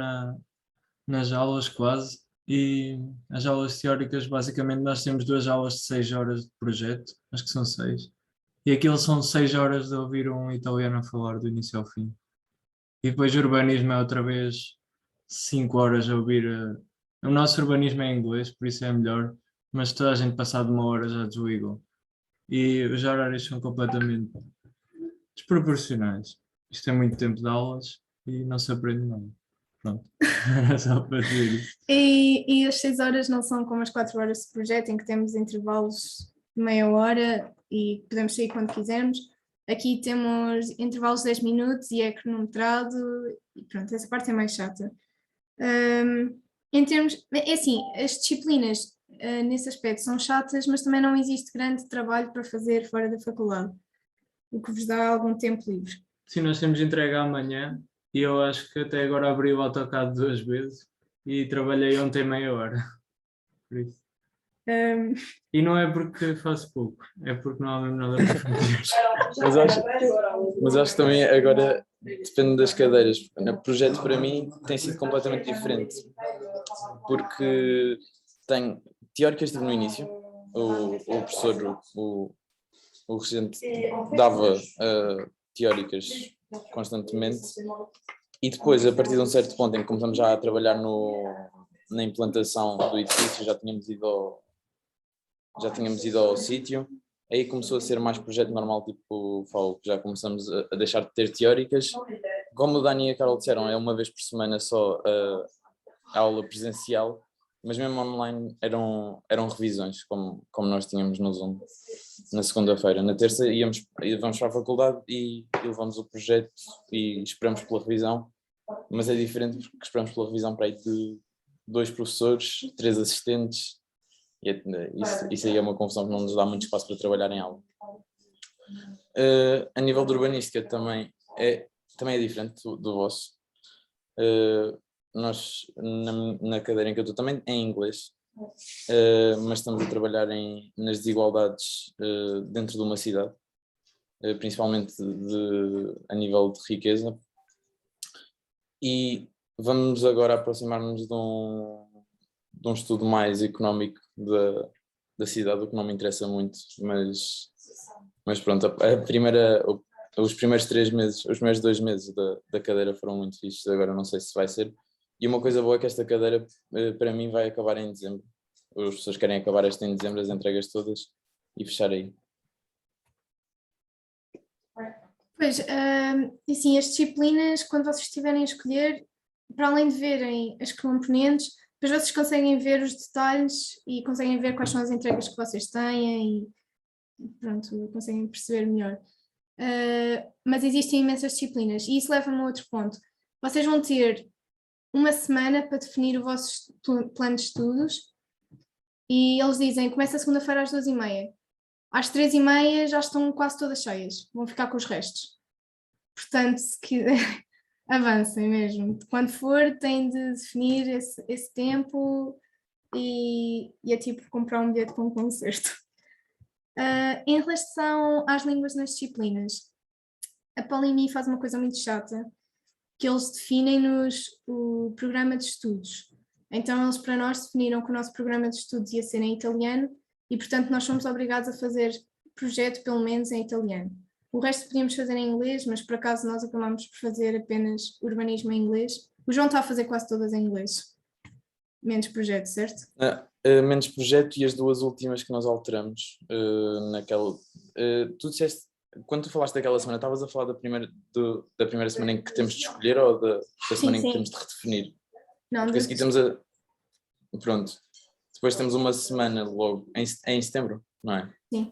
nas aulas quase, e as aulas teóricas basicamente nós temos 2 aulas de 6 horas de projeto, acho que são 6. E aquilo são 6 horas de ouvir um italiano a falar do início ao fim. E depois o urbanismo é outra vez 5 horas a ouvir. O nosso urbanismo é em inglês, por isso é melhor, mas toda a gente passado 1 hora já desligou. E os horários são completamente desproporcionais. Isto é muito tempo de aulas e não se aprende nada. Pronto, era só para dizer isso. E as 6 horas não são como as 4 horas de projeto, em que temos intervalos de meia hora e podemos sair quando quisermos. Aqui temos intervalos de 10 minutos e é cronometrado, e pronto, essa parte é mais chata. Em termos, é assim, as disciplinas nesse aspecto são chatas, mas também não existe grande trabalho para fazer fora da faculdade, o que vos dá algum tempo livre. Sim, nós temos entrega amanhã e eu acho que até agora abri o AutoCAD 2 vezes e trabalhei ontem meia hora. Por isso. E não é porque faço pouco, é porque não há mesmo nada para fazer. Mas acho que também agora depende das cadeiras. O projeto para mim tem sido completamente diferente, porque tem teóricas estive no início, o professor, o regente dava teóricas constantemente, e depois a partir de um certo ponto em que começamos já a trabalhar na implantação do edifício, já tínhamos ido ao sítio, aí começou a ser mais projeto normal, tipo FAO, já começamos a deixar de ter teóricas. Como o Dani e a Carol disseram, é uma vez por semana só a aula presencial, mas mesmo online eram revisões, como nós tínhamos no Zoom, na segunda-feira. Na terça vamos para a faculdade e levamos o projeto e esperamos pela revisão, mas é diferente porque esperamos pela revisão para aí de 2 professores, 3 assistentes, e isso aí é uma confusão que não nos dá muito espaço para trabalhar em aula. A nível de urbanística também é diferente do vosso. Nós, na cadeira em que eu estou, também é em inglês, mas estamos a trabalhar nas desigualdades dentro de uma cidade, principalmente a nível de riqueza. E vamos agora aproximar-nos de um estudo mais económico da cidade, o que não me interessa muito, mas pronto, os primeiros 3 meses, os primeiros 2 meses da cadeira foram muito fixos, agora não sei se vai ser. E uma coisa boa é que esta cadeira, para mim, vai acabar em dezembro. As pessoas querem acabar esta em dezembro, as entregas todas, e fechar aí. Pois, assim, as disciplinas, quando vocês estiverem a escolher, para além de verem as componentes, depois vocês conseguem ver os detalhes e conseguem ver quais são as entregas que vocês têm e pronto, conseguem perceber melhor. Mas existem imensas disciplinas e isso leva-me a outro ponto. Vocês vão ter uma semana para definir o vosso plano de estudos e eles dizem, começa segunda-feira às 2h30. Às 3h30 já estão quase todas cheias, vão ficar com os restos. Portanto, se quiser, avancem mesmo. Quando for, têm de definir esse tempo e é tipo comprar um bilhete para um concerto. Em relação às línguas nas disciplinas, a Polimi faz uma coisa muito chata, que eles definem-nos o programa de estudos. Então eles para nós definiram que o nosso programa de estudos ia ser em italiano e portanto nós somos obrigados a fazer projeto pelo menos em italiano. O resto podíamos fazer em inglês, mas por acaso nós acabámos por fazer apenas urbanismo em inglês. O João está a fazer quase todas em inglês. Menos projeto, certo? Menos projeto e as 2 últimas que nós alteramos. Tu disseste, quando tu falaste daquela semana, estavas a falar da primeira semana em que temos de escolher ou da semana em que temos de redefinir? Não, porque a seguir temos Pronto. Depois temos uma semana logo, em setembro, não é? Sim.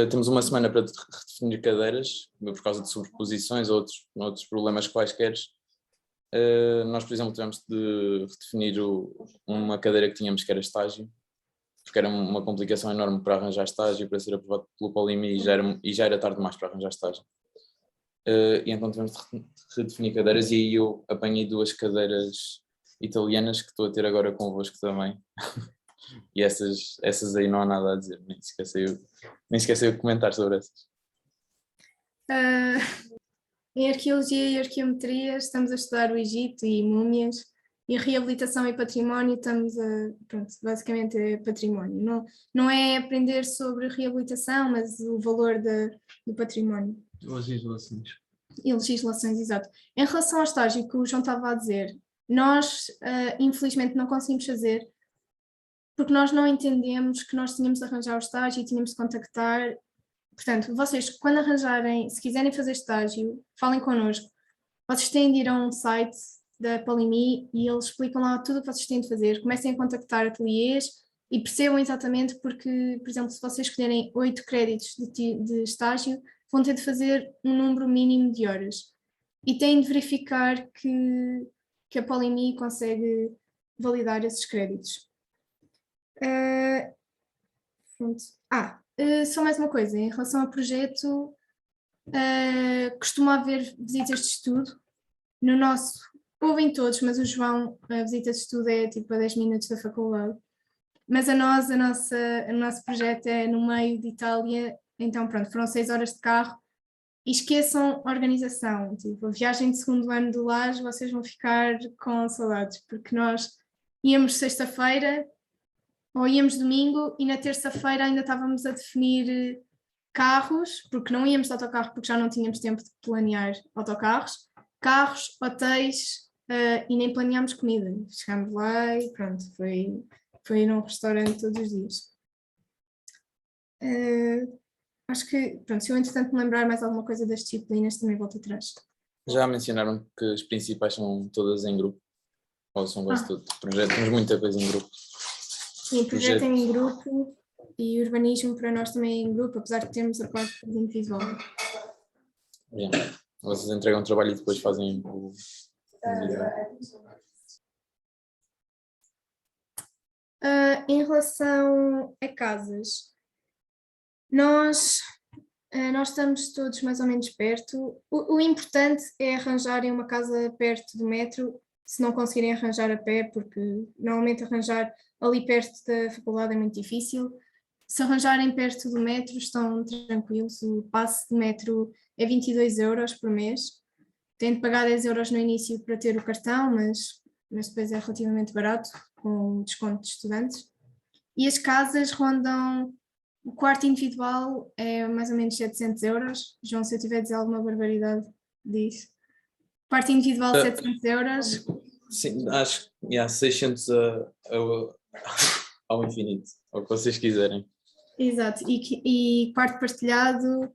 Temos uma semana para redefinir cadeiras, por causa de sobreposições ou outros problemas quaisquer. Nós, por exemplo, tivemos de redefinir uma cadeira que tínhamos que era estágio, porque era uma complicação enorme para arranjar estágio, para ser aprovado pelo Polimi e já era tarde demais para arranjar estágio. E então tivemos de redefinir cadeiras e aí eu apanhei 2 cadeiras italianas que estou a ter agora convosco também. E essas aí não há nada a dizer, nem esqueci de comentar sobre essas. Em arqueologia e arqueometria estamos a estudar o Egito e múmias, e reabilitação e património estamos pronto, basicamente é património. Não é aprender sobre reabilitação, mas o valor do património. Legislações. E legislações, exato. Em relação ao estágio que o João estava a dizer, nós infelizmente não conseguimos fazer porque nós não entendemos que nós tínhamos de arranjar o estágio e tínhamos de contactar. Portanto, vocês quando arranjarem, se quiserem fazer estágio, falem connosco. Vocês têm de ir a um site da Polimi e eles explicam lá tudo o que vocês têm de fazer. Comecem a contactar ateliês e percebam exatamente porque, por exemplo, se vocês escolherem 8 créditos de estágio, vão ter de fazer um número mínimo de horas. E têm de verificar que a Polimi consegue validar esses créditos. Só mais uma coisa, em relação ao projeto, costuma haver visitas de estudo. No nosso, ouvem todos, mas o João, a visita de estudo é tipo a 10 minutos da faculdade. Mas o nosso projeto é no meio de Itália, então pronto, foram 6 horas de carro. E esqueçam a organização, tipo, a viagem de 2º ano do Laje, vocês vão ficar com saudades, porque nós íamos sexta-feira, ou íamos domingo e na terça-feira ainda estávamos a definir carros, porque não íamos de autocarro porque já não tínhamos tempo de planear autocarros, carros, hotéis e nem planeámos comida. Chegámos lá e pronto, foi num restaurante todos os dias. Acho que, pronto, se eu entretanto me lembrar mais alguma coisa das disciplinas também volto atrás. Já mencionaram que as principais são todas em grupo? Ou são quase todos? Projeto, temos muita coisa em grupo. Sim, projeto é em grupo e urbanismo para nós também é em grupo, apesar de termos a parte individual. Bem, vocês entregam o trabalho e depois fazem o individual. Em relação a casas, nós Nós estamos todos mais ou menos perto. O importante é arranjarem uma casa perto do metro, se não conseguirem arranjar a pé, porque normalmente arranjar ali perto da faculdade é muito difícil. Se arranjarem perto do metro, estão tranquilos. O passe de metro é 22 euros por mês. Tem de pagar 10 euros no início para ter o cartão, mas depois é relativamente barato, com o desconto de estudantes. E as casas rondam, o quarto individual é mais ou menos 700 euros. João, se eu tiver a dizer alguma barbaridade, diz. Quarto individual 700 euros. Sim, acho que há 600 ao infinito, ou o que vocês quiserem. Exato, e quarto partilhado,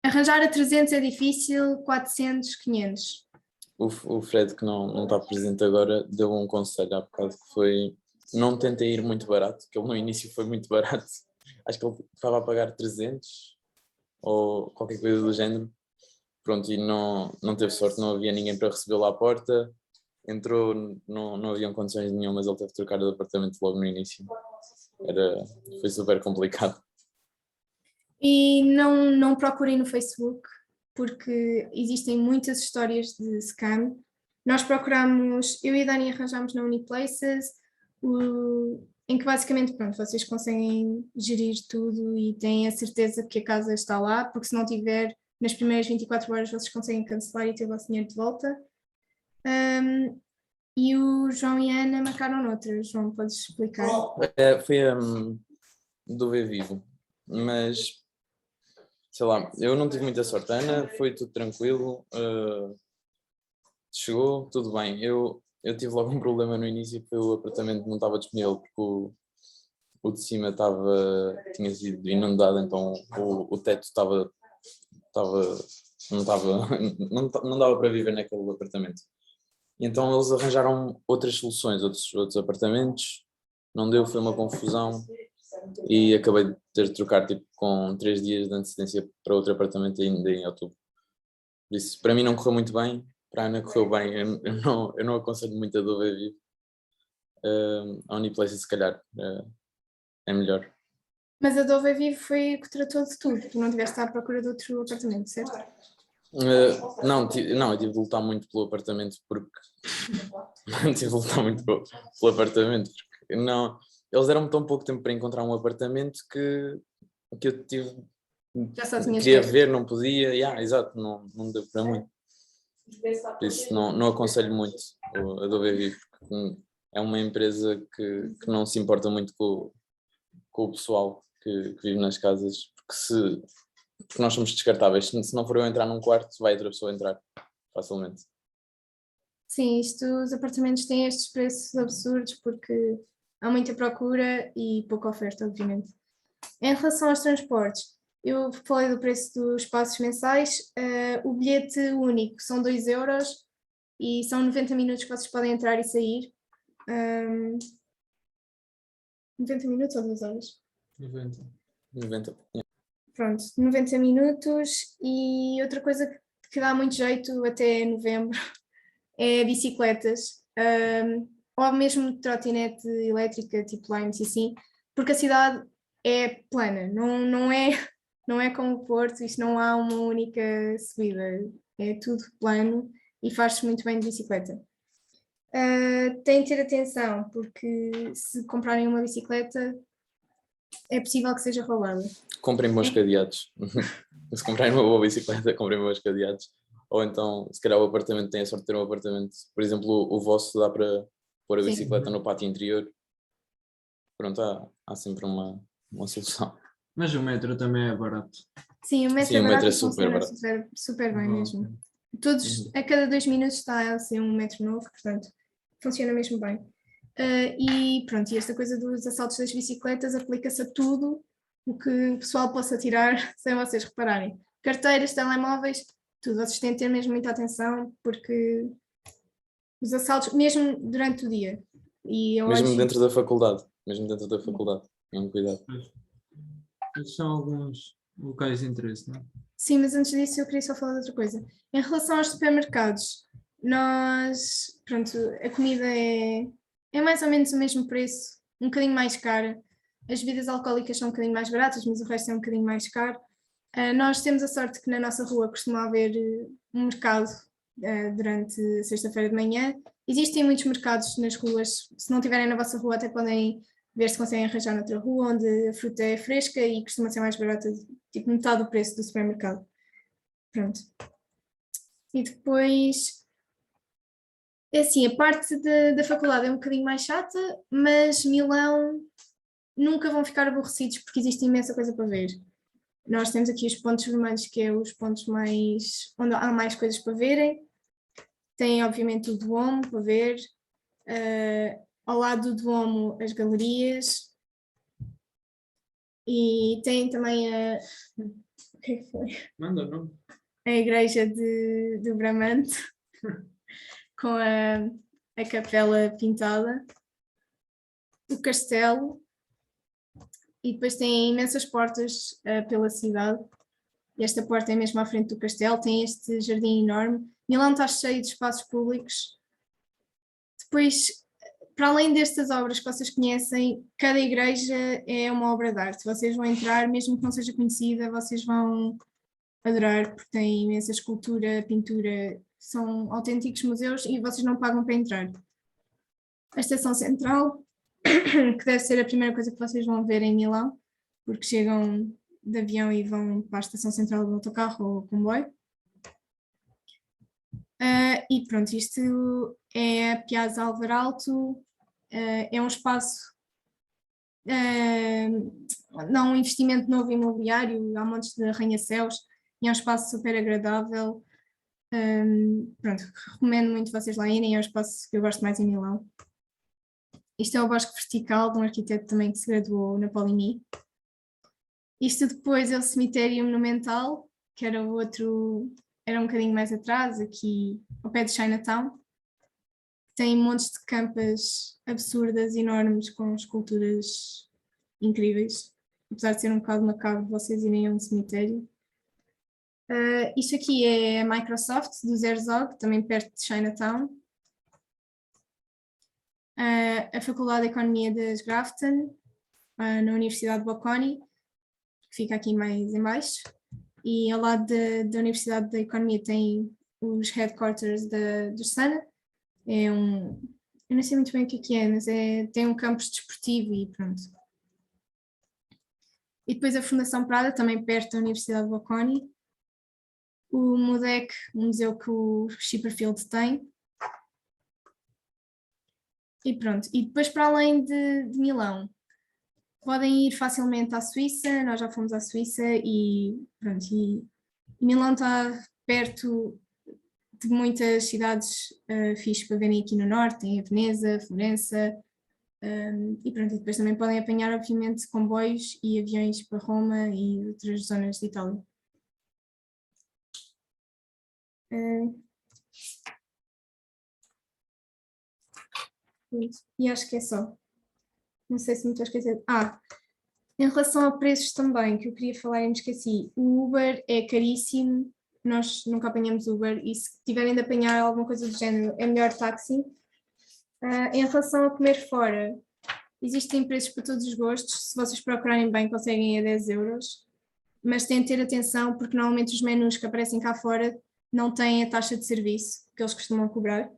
arranjar a 300 é difícil, 400, 500. O Fred, que não está presente agora, deu um conselho há bocado que foi não tentem ir muito barato, que ele no início foi muito barato. Acho que ele estava a pagar 300 ou qualquer coisa do género. Pronto, e não teve sorte, não havia ninguém para recebê-lo à porta. Entrou, não haviam condições nenhumas, ele teve de trocar de apartamento logo no início. Foi super complicado. E não procurem no Facebook, porque existem muitas histórias de scam. Nós procuramos, eu e a Dani arranjámos na Uniplaces, em que basicamente, pronto, vocês conseguem gerir tudo e têm a certeza que a casa está lá, porque se não tiver, nas primeiras 24 horas vocês conseguem cancelar e ter o vosso dinheiro de volta. E o João e a Ana marcaram noutra. João, podes explicar? Foi do Ver Vivo, mas sei lá, eu não tive muita sorte. A Ana foi tudo tranquilo, chegou, tudo bem. Eu tive logo um problema no início, que o apartamento não estava disponível, porque o de cima tinha sido inundado, então o teto não dava para viver naquele apartamento. Então eles arranjaram outras soluções, outros apartamentos, não deu, foi uma confusão e acabei de ter de trocar com 3 dias de antecedência para outro apartamento ainda em outubro. Por isso, para mim não correu muito bem, para a Ana correu bem, eu não aconselho muito a do Ver Vivo. A Uniplaces se calhar é melhor. Mas a Dove Vivo foi o que tratou de tudo, tu não tiveste à procura de outro apartamento, certo? Não, eu tive de lutar muito pelo apartamento porque não, eles deram-me tão pouco tempo para encontrar um apartamento que eu tive, Já só tinhas queria perto. ver, não podia, exato, não deu para muito. Por isso não aconselho muito a Dove Vivo, porque é uma empresa que não se importa muito com o pessoal que vive nas casas, porque nós somos descartáveis. Se não for eu entrar num quarto, vai outra pessoa entrar facilmente. Sim, os apartamentos têm estes preços absurdos porque há muita procura e pouca oferta, obviamente. Em relação aos transportes, eu falei do preço dos passos mensais, o bilhete único são 2 euros e são 90 minutos que vocês podem entrar e sair. 90 minutos ou 2 horas? 90. Pronto, 90 minutos. E outra coisa que dá muito jeito até novembro é bicicletas, ou mesmo trotinete elétrica, tipo Limes e assim, porque a cidade é plana, não é como o Porto, isto não há uma única subida, é tudo plano e faz-se muito bem de bicicleta. Têm de ter atenção, porque se comprarem uma bicicleta é possível que seja roubada. Comprem bons cadeados. Se comprarem uma boa bicicleta, comprem bons cadeados. Ou então, se calhar o apartamento tem a sorte de ter um apartamento. Por exemplo, o vosso dá para pôr a Sim. bicicleta no pátio interior. Pronto, há sempre uma solução. Mas o metro também é barato. Sim, o metro Sim, é o barato metro é e super funciona barato. super bem Uhum. mesmo. A cada 2 minutos está assim um metro novo, portanto, funciona mesmo bem. E pronto, e esta coisa dos assaltos das bicicletas aplica-se a tudo o que o pessoal possa tirar sem vocês repararem. Carteiras, telemóveis, tudo. Vocês têm de ter mesmo muita atenção porque os assaltos, mesmo durante o dia. E eu Mesmo acho... dentro da faculdade. Cuidado. Esses são alguns locais de interesse, não é? Sim, mas antes disso eu queria só falar de outra coisa. Em relação aos supermercados, pronto, a comida é mais ou menos o mesmo preço, um bocadinho mais cara. As bebidas alcoólicas são um bocadinho mais baratas, mas o resto é um bocadinho mais caro. Nós temos a sorte que na nossa rua costuma haver um mercado durante a sexta-feira de manhã. Existem muitos mercados nas ruas, se não tiverem na vossa rua até podem ver se conseguem arranjar noutra rua, onde a fruta é fresca e costuma ser mais barata, tipo metade do preço do supermercado. Pronto. E depois, é assim, a parte da faculdade é um bocadinho mais chata, mas Milão nunca vão ficar aborrecidos porque existe imensa coisa para ver. Nós temos aqui os pontos vermelhos, que é os pontos mais onde há mais coisas para verem. Tem, obviamente, o Duomo para ver. Ao lado do Duomo, as galerias. E tem também o que é que foi? Manda, não. A igreja do Bramante, com a capela pintada. O castelo. E depois tem imensas portas pela cidade. E esta porta é mesmo à frente do castelo, tem este jardim enorme. Milão está cheio de espaços públicos. Depois, para além destas obras que vocês conhecem, cada igreja é uma obra de arte. Vocês vão entrar, mesmo que não seja conhecida, vocês vão adorar, porque tem imensa escultura, pintura, são autênticos museus e vocês não pagam para entrar. A estação central, que deve ser a primeira coisa que vocês vão ver em Milão, porque chegam de avião e vão para a estação central do autocarro ou comboio. E pronto, isto é a Piazza Alvaralto, é um espaço, não um investimento novo imobiliário, há montes de arranha-céus, e é um espaço super agradável. Pronto, recomendo muito vocês lá irem, é um espaço que eu gosto mais em Milão. Isto é o Bosque Vertical, de um arquiteto também que se graduou na Poligny. Isto depois é o Cemitério Monumental, que era um bocadinho mais atrás, aqui ao pé de Chinatown. Tem montes de campas absurdas, enormes, com esculturas incríveis. Apesar de ser um bocado macabro vocês irem a um cemitério. Isto aqui é a Microsoft, do Herzog, também perto de Chinatown. A Faculdade de Economia das Grafton, na Universidade de Bocconi, que fica aqui mais em baixo, e ao lado da Universidade da Economia tem os headquarters do Sana. Eu não sei muito bem o que é, mas tem um campus desportivo e pronto. E depois a Fundação Prada, também perto da Universidade de Bocconi. O MUDEC, um museu que o Chipperfield tem. E pronto, e depois para além de Milão, podem ir facilmente à Suíça, nós já fomos à Suíça e pronto, e Milão está perto de muitas cidades fixes para verem aqui no norte, tem a Veneza, Florença, e pronto, e depois também podem apanhar obviamente comboios e aviões para Roma e outras zonas de Itália. E acho que é só. Não sei se me estou a esquecer. Em relação a preços também, que eu queria falar e me esqueci. O Uber é caríssimo, nós nunca apanhamos Uber e se tiverem de apanhar alguma coisa do género é melhor táxi. Em relação a comer fora, existem preços para todos os gostos, se vocês procurarem bem conseguem a 10 euros, mas têm de ter atenção porque normalmente os menus que aparecem cá fora não têm a taxa de serviço que eles costumam cobrar.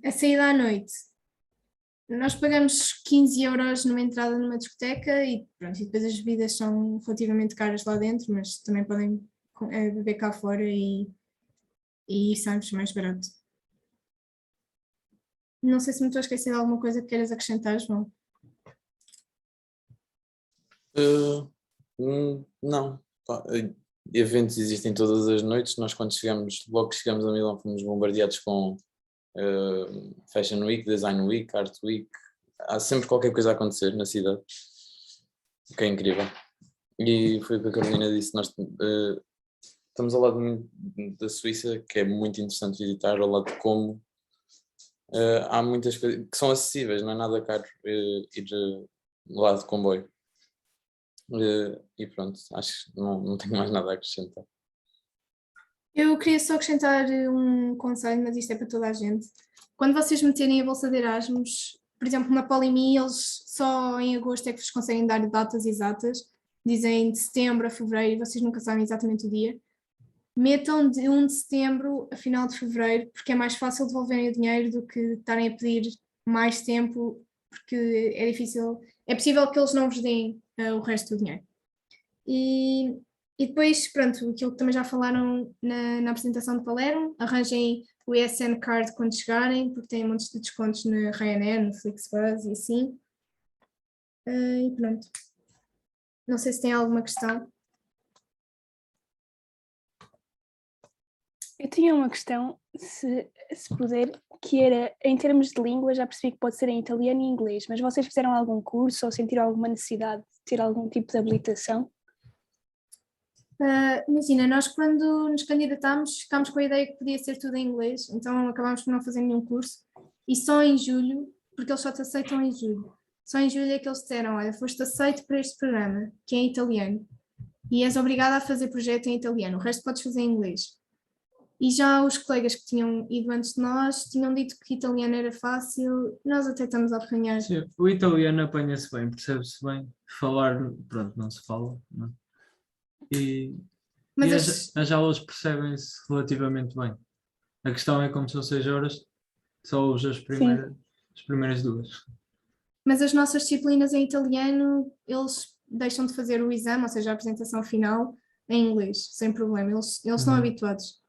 A saída à noite, nós pagamos 15 euros numa entrada numa discoteca e pronto, e depois as bebidas são relativamente caras lá dentro, mas também podem beber cá fora e sai-vos mais barato. Não sei se me estou a esquecer de alguma coisa que queiras acrescentar, João. Não. Eventos existem todas as noites, nós logo que chegamos a Milão fomos bombardeados com Fashion Week, Design Week, Art Week, há sempre qualquer coisa a acontecer na cidade, o que é incrível. E foi o que a Carolina disse, nós estamos ao lado da Suíça, que é muito interessante visitar, ao lado de Como. Há muitas coisas que são acessíveis, não é nada caro ir lá de comboio. E pronto, acho que não tenho mais nada a acrescentar. Eu queria só acrescentar um conselho, mas isto é para toda a gente. Quando vocês meterem a bolsa de Erasmus, por exemplo, na Poligny, eles só em agosto é que vos conseguem dar datas exatas. dizem de setembro a fevereiro, e vocês nunca sabem exatamente o dia, metam de 1 de setembro a final de fevereiro, porque é mais fácil devolverem o dinheiro do que estarem a pedir mais tempo, porque é difícil, é possível que eles não vos deem o resto do dinheiro. E depois, pronto, aquilo que também já falaram na apresentação de Palermo, arranjem o ESN Card quando chegarem, porque têm montes de descontos na Ryanair, no Flixbus e assim. E pronto. Não sei se tem alguma questão. Eu tinha uma questão, se puder, que era, em termos de língua, já percebi que pode ser em italiano e inglês, mas vocês fizeram algum curso ou sentiram alguma necessidade de ter algum tipo de habilitação? Imagina, nós quando nos candidatámos ficámos com a ideia que podia ser tudo em inglês, então acabámos por não fazer nenhum curso e só em julho, porque eles só te aceitam em julho, só em julho é que eles disseram, olha, foste aceito para este programa, que é em italiano, e és obrigada a fazer projeto em italiano, o resto podes fazer em inglês. E já os colegas que tinham ido antes de nós tinham dito que italiano era fácil, nós até estamos a apanhar. Sim, o italiano apanha-se bem, percebe-se bem. Falar, pronto, não se fala. Não? Mas as aulas percebem-se relativamente bem. A questão é como são 6 horas, só ouves as primeiras 2. Mas as nossas disciplinas em italiano, eles deixam de fazer o exame, ou seja, a apresentação final, em inglês, sem problema, eles estão habituados.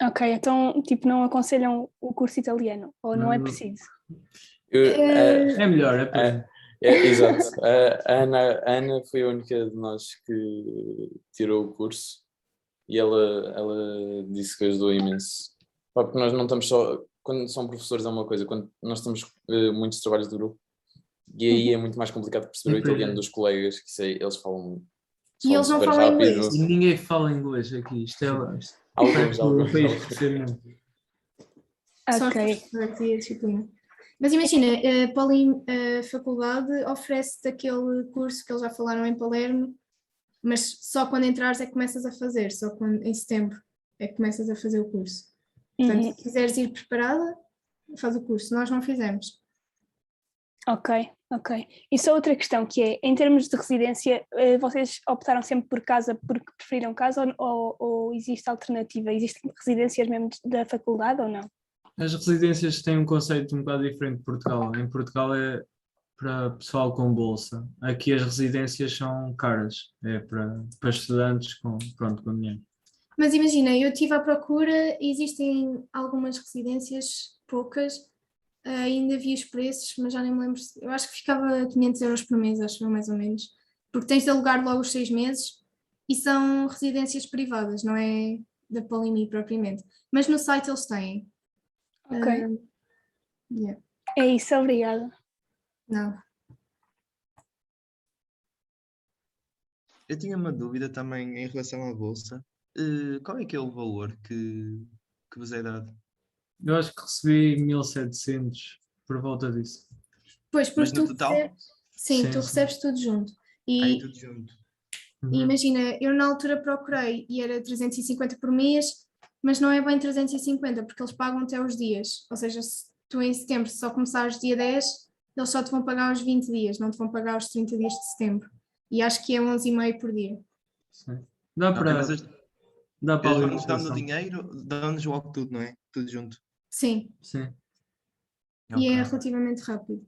Ok, então tipo não aconselham o curso italiano, ou não é preciso? É melhor, é para... Exato. A Ana foi a única de nós que tirou o curso e ela disse que ajudou imenso. Porque nós não estamos só... Quando são professores é uma coisa, quando nós temos muitos trabalhos de grupo, e aí é muito mais complicado perceber o italiano dos colegas, que eles falam E eles não super falam rápido. inglês. E ninguém fala inglês aqui, isto é... Alguns. Só Ok. a disciplina. Mas imagina, a faculdade oferece-te aquele curso que eles já falaram em Palermo, mas só quando entrares é que começas a fazer, só quando, em setembro é que começas a fazer o curso. Portanto, se quiseres ir preparada, faz o curso, nós não fizemos. Ok. E só outra questão que é, em termos de residência, vocês optaram sempre por casa porque preferiram casa ou existe alternativa? Existem residências mesmo da faculdade ou não? As residências têm um conceito um bocado diferente de Portugal. Em Portugal é para pessoal com bolsa. Aqui as residências são caras. É para estudantes com dinheiro. Mas imagina, eu estive à procura, existem algumas residências, poucas, ainda vi os preços, mas já nem me lembro, eu acho que ficava 500 euros por mês, acho eu, mais ou menos, porque tens de alugar logo os 6 meses e são residências privadas, não é da Polimi propriamente, mas no site eles têm. Ok. Yeah. É isso, obrigada. Não. Eu tinha uma dúvida também em relação à bolsa. Qual é que é o valor que vos é dado? Eu acho que recebi 1.700 por volta disso. Pois, porque Mas no tu total? sim, tu recebes tudo junto. E Tudo junto. E imagina, eu na altura procurei e era 350 por mês, mas não é bem 350 porque eles pagam até os dias. Ou seja, se tu em setembro só começares dia 10, eles só te vão pagar os 20 dias, não te vão pagar os 30 dias de setembro. E acho que é 11,5 por dia. Sim. Dá para Mas a eles vão-nos dando o alimentação. dinheiro, dão-nos logo tudo, não é? Tudo junto. Sim, Sim. e é Ok. relativamente rápido.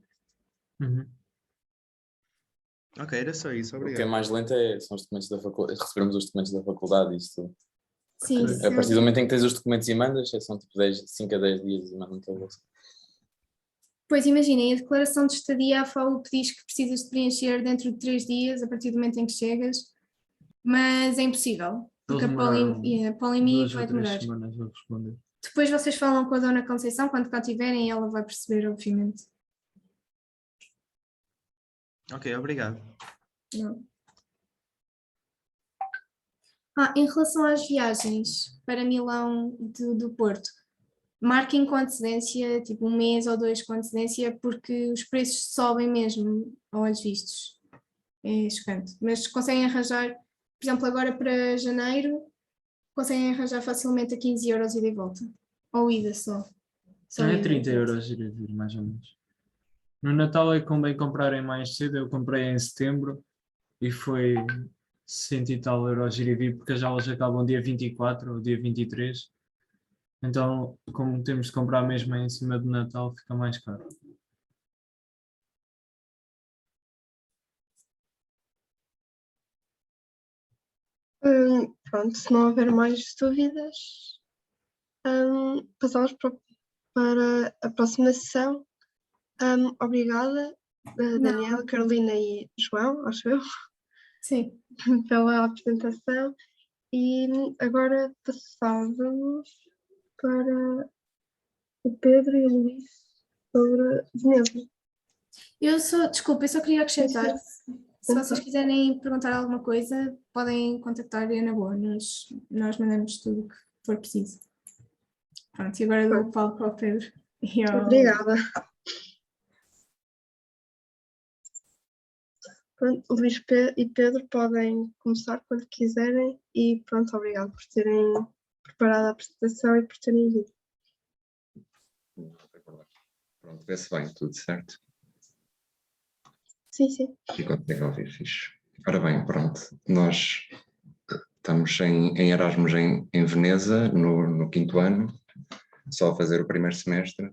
Ok, era só isso, O que é obrigado. mais lento são os documentos da faculdade, recebermos os documentos da faculdade e isso. Sim, A partir do momento em que tens os documentos e mandas, são tipo 5 a 10 dias e mandam toda você. Pois imaginem, a declaração de estadia, a FAUP diz que precisas de preencher dentro de 3 dias, a partir do momento em que chegas, mas é impossível, porque Eles a demoraram Polimi 2 ou vai 3 demorar. semanas a responder. Depois vocês falam com a Dona Conceição, quando cá tiverem, ela vai perceber, obviamente. Ok, obrigado. Não. Em relação às viagens para Milão do Porto, marquem com antecedência, tipo 1 mês ou 2 com antecedência, porque os preços sobem mesmo a olhos vistos. É chocante. Mas conseguem arranjar, por exemplo, agora para janeiro, conseguem arranjar facilmente a 15 euros ida e volta. Ou ida só. Só É ida. 30 euros ir a vir, mais ou menos. No Natal é que convém comprarem mais cedo. Eu comprei em setembro e foi 60 e tal euros ir e vir, porque as aulas acabam dia 24 ou dia 23. Então, como temos de comprar mesmo em cima do Natal, fica mais caro. Pronto, se não houver mais dúvidas, passamos para a próxima sessão. Obrigada, Daniela, Carolina e João, acho eu, Sim. pela apresentação. E agora passávamos para o Pedro e o Luís sobre Veneza. Desculpa, eu só queria acrescentar, se vocês quiserem perguntar alguma coisa, podem contactar a Ana Boa, nós mandamos tudo o que for preciso. Pronto, e agora dou o palco ao Pedro. Obrigada. Pronto, Luís e Pedro podem começar quando quiserem e pronto, obrigado por terem preparado a apresentação e por terem vindo. Pronto, vê-se bem, tudo certo? Sim, sim. E conseguem ouvir, fixe. Ora bem, pronto, nós estamos em Erasmus em Veneza, no 5º ano, só a fazer o primeiro semestre,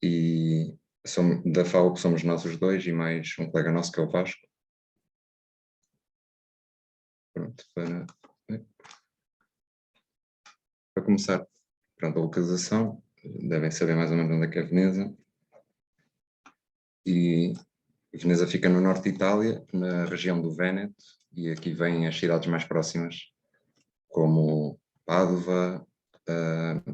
e da FAUP somos nós os dois e mais um colega nosso que é o Vasco. Pronto, para começar, pronto, a localização, devem saber mais ou menos onde é que é Veneza. E Veneza fica no norte de Itália, na região do Véneto, e aqui vêm as cidades mais próximas, como Pádua,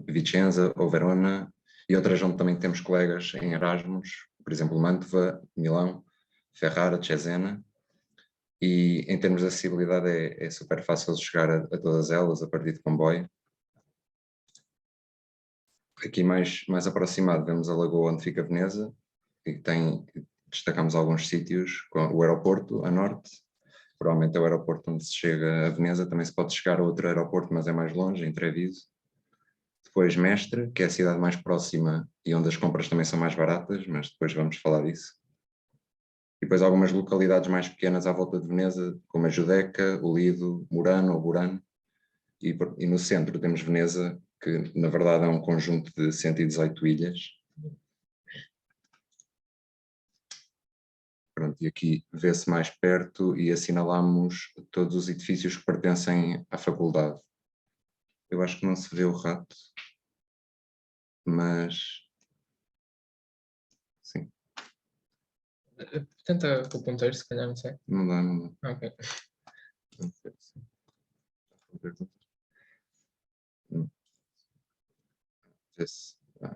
Vicenza ou Verona, e outras onde também temos colegas em Erasmus, por exemplo, Mantova, Milão, Ferrara, Cesena. E em termos de acessibilidade é super fácil chegar a todas elas a partir de comboio. Aqui mais aproximado vemos a lagoa onde fica Veneza, e destacamos alguns sítios, com o aeroporto a norte, provavelmente é o aeroporto onde se chega a Veneza, também se pode chegar a outro aeroporto, mas é mais longe, em Treviso. Depois Mestre, que é a cidade mais próxima e onde as compras também são mais baratas, mas depois vamos falar disso. E depois algumas localidades mais pequenas à volta de Veneza, como a Giudecca, o Lido, Murano ou Burano. E no centro temos Veneza, que na verdade é um conjunto de 118 ilhas. Pronto, e aqui vê-se mais perto e assinalamos todos os edifícios que pertencem à faculdade. Eu acho que não se vê o rato, mas sim. Tenta com o ponteiro, se calhar, não sei. Não dá, não dá. Ok.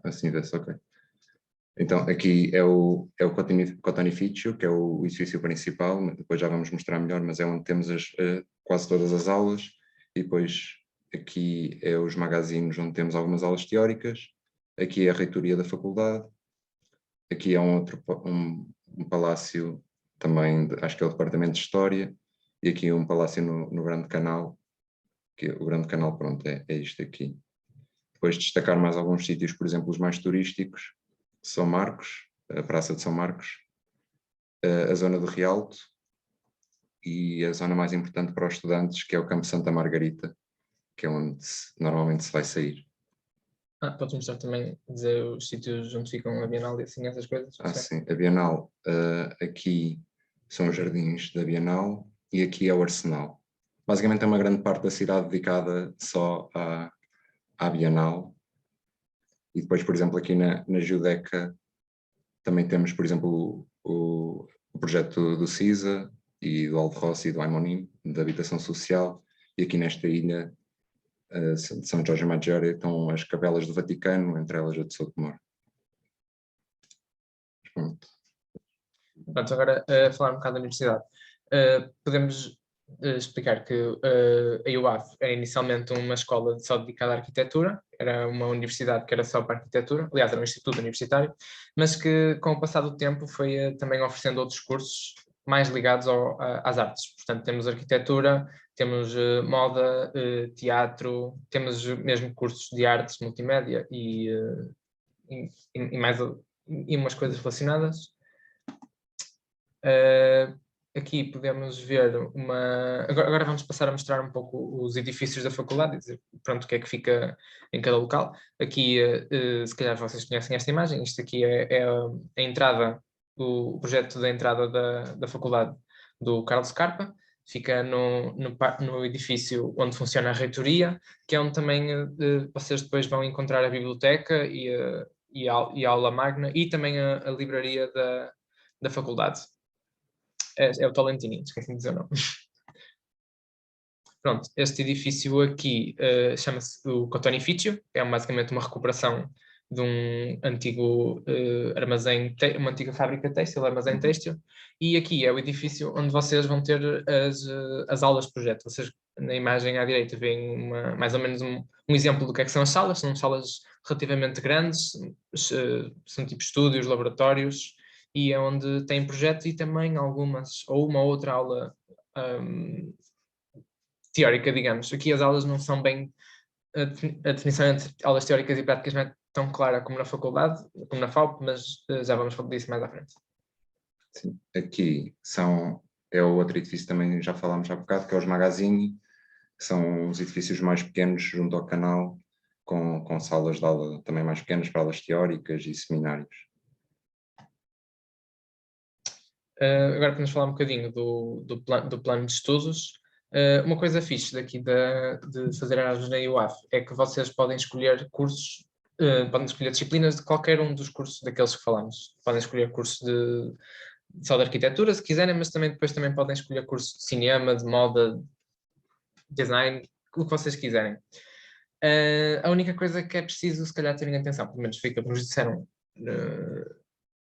Assim vê-se, ok. Então aqui é o Cotonificio, que é o edifício principal, depois já vamos mostrar melhor, mas é onde temos quase todas as aulas, e depois aqui é os magazines onde temos algumas aulas teóricas, aqui é a reitoria da faculdade, aqui é um palácio também, acho que é o departamento de História, e aqui um palácio no Grande Canal, que o Grande Canal, pronto, é isto aqui. Depois destacar mais alguns sítios, por exemplo, os mais turísticos, São Marcos, a Praça de São Marcos, a zona do Rialto e a zona mais importante para os estudantes, que é o Campo Santa Margarita, que é onde normalmente se vai sair. Podes mostrar também, dizer os sítios onde ficam a Bienal e assim, essas coisas? Sim, a Bienal, aqui são os jardins da Bienal e aqui é o Arsenal. Basicamente é uma grande parte da cidade dedicada só à Bienal. E depois, por exemplo, aqui na Giudecca também temos, por exemplo, o projeto do CISA e do Alvo Rossi e do Aimonim, da habitação social, e aqui nesta ilha de São Jorge Maggiore estão as capelas do Vaticano, entre elas a de Sotomor. Pronto, agora falar um bocado da universidade. Podemos explicar que a UAF era inicialmente uma escola só dedicada à arquitetura, era uma universidade que era só para arquitetura, aliás era um instituto universitário, mas que com o passar do tempo foi também oferecendo outros cursos mais ligados às artes. Portanto, temos arquitetura, temos moda, teatro, temos mesmo cursos de artes, multimédia e mais umas coisas relacionadas. aqui podemos ver uma... Agora vamos passar a mostrar um pouco os edifícios da faculdade, e dizer, pronto, o que é que fica em cada local. Aqui, se calhar vocês conhecem esta imagem, isto aqui é a entrada, o projeto da entrada da faculdade do Carlos Scarpa, fica no edifício onde funciona a reitoria, que é onde também vocês depois vão encontrar a biblioteca e a aula magna e também a livraria da faculdade. É o Tolentini, esqueci de dizer o nome. Pronto, este edifício aqui chama-se o Cotonifício, é basicamente uma recuperação de um antigo armazém, uma antiga fábrica têxtil, armazém têxtil, e aqui é o edifício onde vocês vão ter as aulas de projeto. Vocês na imagem à direita veem mais ou menos um exemplo do que é que são as salas. São salas relativamente grandes, são tipo estúdios, laboratórios, e é onde tem projetos e também algumas, ou uma outra aula teórica, digamos. Aqui as aulas não são bem, a definição entre aulas teóricas e práticas não é tão clara como na faculdade, como na FAUP, mas já vamos falar disso mais à frente. Sim. Aqui é o outro edifício também já falámos há bocado, que é os Magazine, que são os edifícios mais pequenos junto ao canal, com salas de aula também mais pequenas para aulas teóricas e seminários. Agora podemos falar um bocadinho do plano de estudos. Uma coisa fixe daqui de fazer Erasmus na UAF é que vocês podem escolher cursos, podem escolher disciplinas de qualquer um dos cursos daqueles que falamos. Podem escolher cursos só de arquitetura, se quiserem, mas depois também podem escolher cursos de cinema, de moda, design, o que vocês quiserem. A única coisa que é preciso, se calhar, terem atenção, pelo menos foi o que nos disseram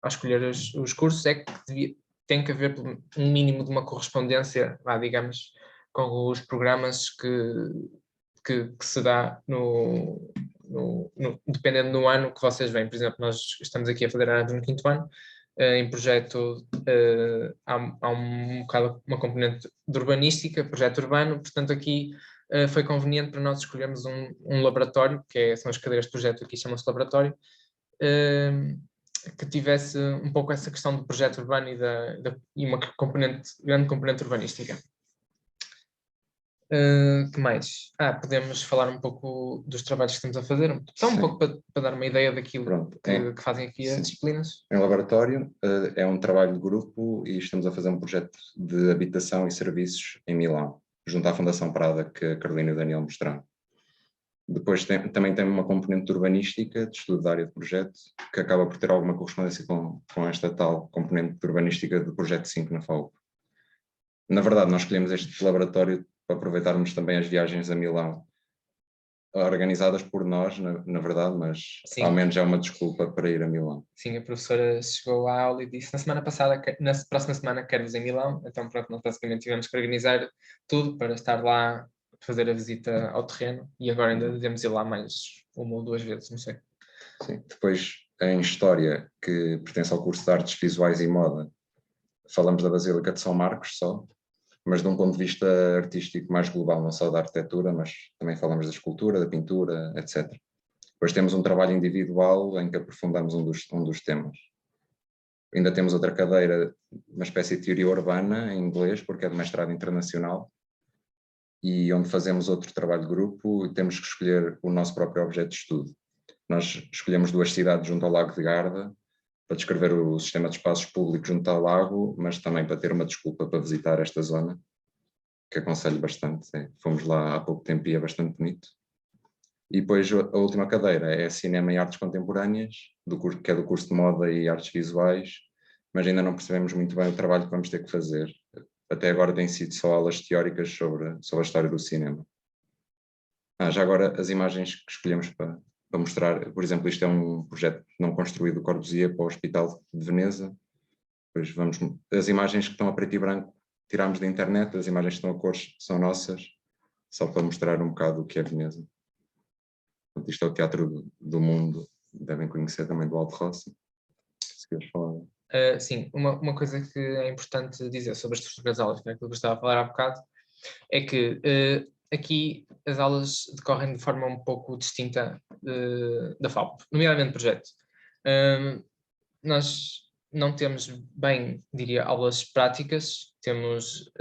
ao escolher os cursos, é que tem que haver um mínimo de uma correspondência, digamos, com os programas que se dá dependendo do ano que vocês vêm. Por exemplo, nós estamos aqui a fazer Erasmus no 5º ano, em projeto há um bocado uma componente de urbanística, projeto urbano, portanto aqui foi conveniente para nós escolhermos um laboratório, são as cadeiras de projeto, aqui chamam-se laboratório, que tivesse um pouco essa questão do projeto urbano e uma grande componente urbanística. Que mais? Podemos falar um pouco dos trabalhos que estamos a fazer, só um pouco para dar uma ideia daquilo que fazem aqui as disciplinas. Em laboratório é um trabalho de grupo e estamos a fazer um projeto de habitação e serviços em Milão, junto à Fundação Prada, que a Carolina e o Daniel mostraram. Depois também tem uma componente urbanística, de estudo da área de projeto, que acaba por ter alguma correspondência com esta tal componente de urbanística do projeto 5 na FAUP. Na verdade, nós escolhemos este laboratório para aproveitarmos também as viagens a Milão, organizadas por nós, na verdade, mas sim, ao menos é uma desculpa para ir a Milão. Sim, a professora chegou à aula e disse na próxima semana quero-vos em Milão, então pronto, nós basicamente tivemos que organizar tudo para estar lá, fazer a visita ao terreno, e agora ainda devemos ir lá mais uma ou duas vezes, não sei. Sim, depois em História, que pertence ao curso de Artes Visuais e Moda, falamos da Basílica de São Marcos só, mas de um ponto de vista artístico mais global, não só da arquitetura, mas também falamos da escultura, da pintura, etc. Depois temos um trabalho individual em que aprofundamos um dos temas. Ainda temos outra cadeira, uma espécie de teoria urbana em inglês, porque é de mestrado internacional, e onde fazemos outro trabalho de grupo e temos que escolher o nosso próprio objeto de estudo. Nós escolhemos 2 cidades junto ao Lago de Garda, para descrever o sistema de espaços públicos junto ao lago, mas também para ter uma desculpa para visitar esta zona, que aconselho bastante. Fomos lá há pouco tempo e é bastante bonito. E depois a última cadeira é Cinema e Artes Contemporâneas, que é do curso de Moda e Artes Visuais, mas ainda não percebemos muito bem o trabalho que vamos ter que fazer. Até agora tem sido só aulas teóricas sobre a história do cinema. Já agora as imagens que escolhemos para mostrar, por exemplo, isto é um projeto não construído do Corbusier para o Hospital de Veneza. Depois as imagens que estão a preto e branco tirámos da internet, as imagens que estão a cores são nossas, só para mostrar um bocado o que é Veneza. Isto é o Teatro do Mundo, devem conhecer também do Alto Rossi. Se queres falar. Sim, uma coisa que é importante dizer sobre as estruturas das aulas, que é aquilo que eu estava a falar há bocado, é que aqui as aulas decorrem de forma um pouco distinta da FAUP, nomeadamente projeto. Nós não temos bem, diria, aulas práticas, temos,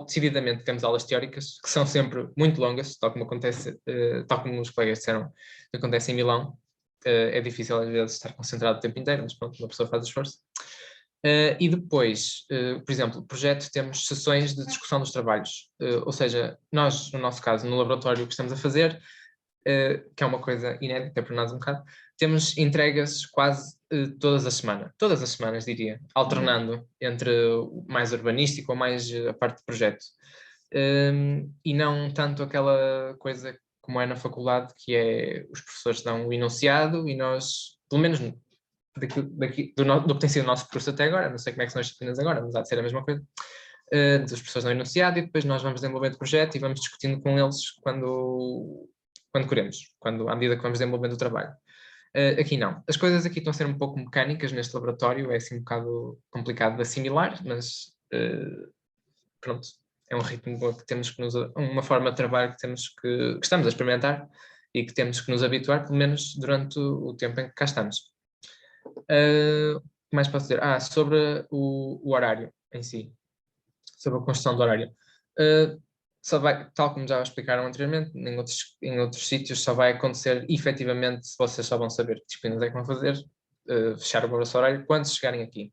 decididamente, temos aulas teóricas que são sempre muito longas, tal como acontece, tal como os colegas disseram, que acontece em Milão. É difícil às vezes estar concentrado o tempo inteiro, mas pronto, uma pessoa faz esforço. E depois, por exemplo, projeto, temos sessões de discussão dos trabalhos, ou seja, nós, no nosso caso, no laboratório, o que estamos a fazer, que é uma coisa inédita para nós um bocado, temos entregas quase todas as semanas diria, alternando entre o mais urbanístico ou mais a parte de projeto. E não tanto aquela coisa como é na faculdade, que é os professores dão o enunciado e nós, pelo menos do que tem sido o nosso curso até agora, não sei como é que são as disciplinas agora, mas há de ser a mesma coisa, os professores dão o enunciado e depois nós vamos desenvolvendo o projeto e vamos discutindo com eles quando queremos, à medida que vamos desenvolvendo o trabalho. Aqui não. As coisas aqui estão a ser um pouco mecânicas neste laboratório, é assim um bocado complicado de assimilar, mas pronto, é um ritmo que temos que uma forma de trabalho que estamos a experimentar e que temos que nos habituar, pelo menos durante o tempo em que cá estamos. O que mais posso dizer? Sobre o horário em si, sobre a construção do horário. Só vai, tal como já explicaram anteriormente, em outros sítios só vai acontecer efetivamente se vocês só vão saber que disciplinas é que vão fazer, fechar o vosso horário quando chegarem aqui.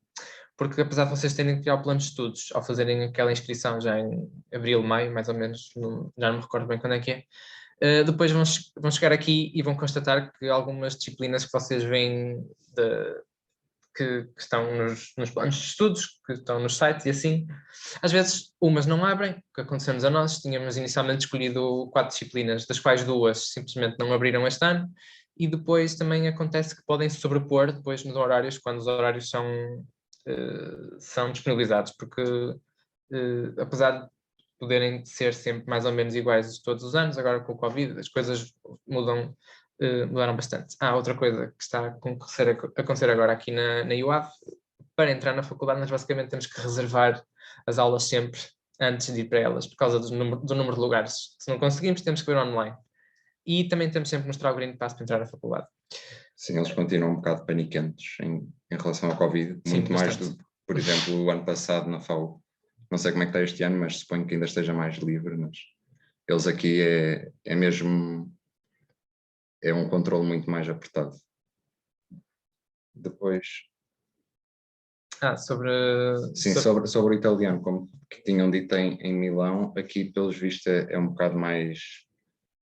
Porque apesar de vocês terem que criar o plano de estudos ao fazerem aquela inscrição já em abril, maio, mais ou menos, já não me recordo bem quando é que é, depois vão chegar aqui e vão constatar que algumas disciplinas que vocês veem que estão nos planos de estudos, que estão nos sites e assim, às vezes umas não abrem, o que aconteceu-nos a nós, tínhamos inicialmente escolhido 4 disciplinas, das quais 2 simplesmente não abriram este ano, e depois também acontece que podem se sobrepor depois nos horários, quando os horários são disponibilizados, porque apesar de poderem ser sempre mais ou menos iguais todos os anos, agora com o Covid as coisas mudaram bastante. Outra coisa que está a acontecer agora aqui na UAV, para entrar na faculdade nós basicamente temos que reservar as aulas sempre antes de ir para elas, por causa do número de lugares. Se não conseguimos, temos que ver online. E também temos sempre que mostrar o green pass para entrar na faculdade. Sim, eles continuam um bocado paniquentos em relação ao Covid, muito mais do que, por exemplo, o ano passado na FAU. Não sei como é que está este ano, mas suponho que ainda esteja mais livre, mas eles aqui é mesmo um controle muito mais apertado. Depois... sobre o italiano, como que tinham dito em Milão, aqui pelos vistos é um bocado mais...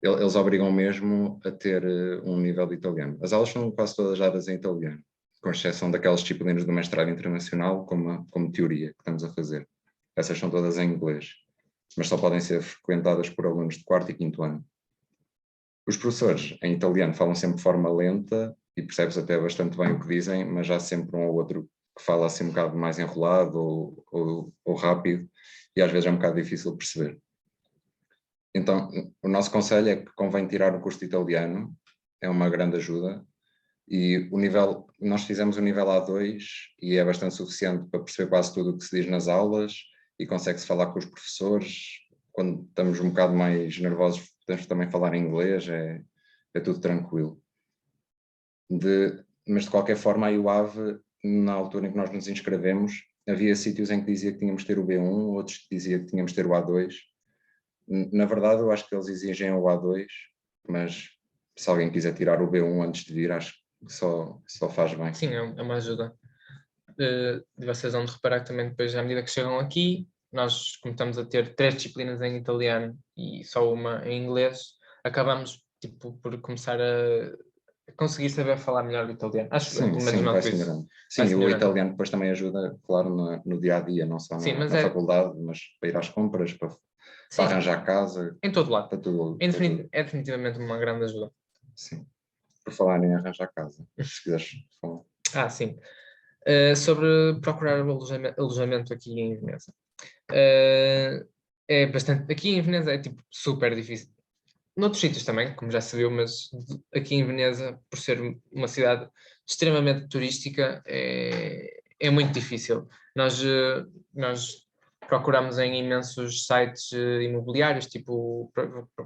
Eles obrigam mesmo a ter um nível de italiano. As aulas são quase todas dadas em italiano, com exceção daquelas disciplinas do mestrado internacional, como teoria que estamos a fazer. Essas são todas em inglês, mas só podem ser frequentadas por alunos de 4º e 5º ano. Os professores em italiano falam sempre de forma lenta e percebe-se até bastante bem o que dizem, mas há sempre um ou outro que fala assim um bocado mais enrolado ou rápido e às vezes é um bocado difícil de perceber. Então, o nosso conselho é que convém tirar o curso de italiano, é uma grande ajuda, e nós fizemos o nível A2 e é bastante suficiente para perceber quase tudo o que se diz nas aulas e consegue-se falar com os professores. Quando estamos um bocado mais nervosos, podemos também falar em inglês, é tudo tranquilo. Mas de qualquer forma, a UAV, na altura em que nós nos inscrevemos, havia sítios em que dizia que tínhamos de ter o B1, outros que dizia que tínhamos de ter o A2. Na verdade, eu acho que eles exigem o A2, mas se alguém quiser tirar o B1 antes de vir, acho que só faz bem. Sim, é uma ajuda. Vocês vão reparar que também depois, à medida que chegam aqui, nós, como estamos a ter 3 disciplinas em italiano e só uma em inglês, acabamos por começar a conseguir saber falar melhor o italiano. Acho que vai-se melhorando. Sim, o italiano depois também ajuda, claro, no dia-a-dia, não só na faculdade, mas para ir às compras, para arranjar casa. Em todo lado. Para tudo. É definitivamente uma grande ajuda. Sim. Por falar em arranjar casa, se quiseres falar. Sim. Sobre procurar o alojamento aqui em Veneza. Aqui em Veneza é super difícil. Noutros sítios também, como já se viu, mas aqui em Veneza, por ser uma cidade extremamente turística, é muito difícil. Nós procuramos em imensos sites imobiliários,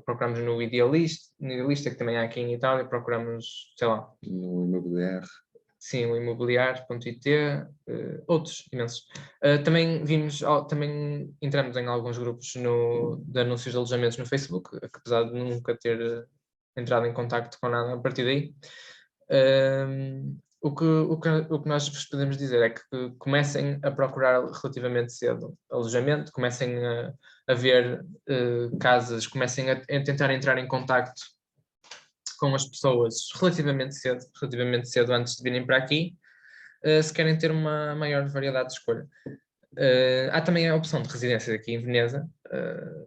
procuramos no Idealista, que também há aqui em Itália, procuramos, sei lá. No Imobiliário. sim, o imobiliar.it, outros imensos. Também também entramos em alguns grupos de anúncios de alojamentos no Facebook, que apesar de nunca ter entrado em contacto com nada a partir daí. O que nós vos podemos dizer é que comecem a procurar relativamente cedo alojamento, comecem a ver casas, comecem a tentar entrar em contacto com as pessoas relativamente cedo antes de virem para aqui, se querem ter uma maior variedade de escolha. Há também a opção de residência aqui em Veneza.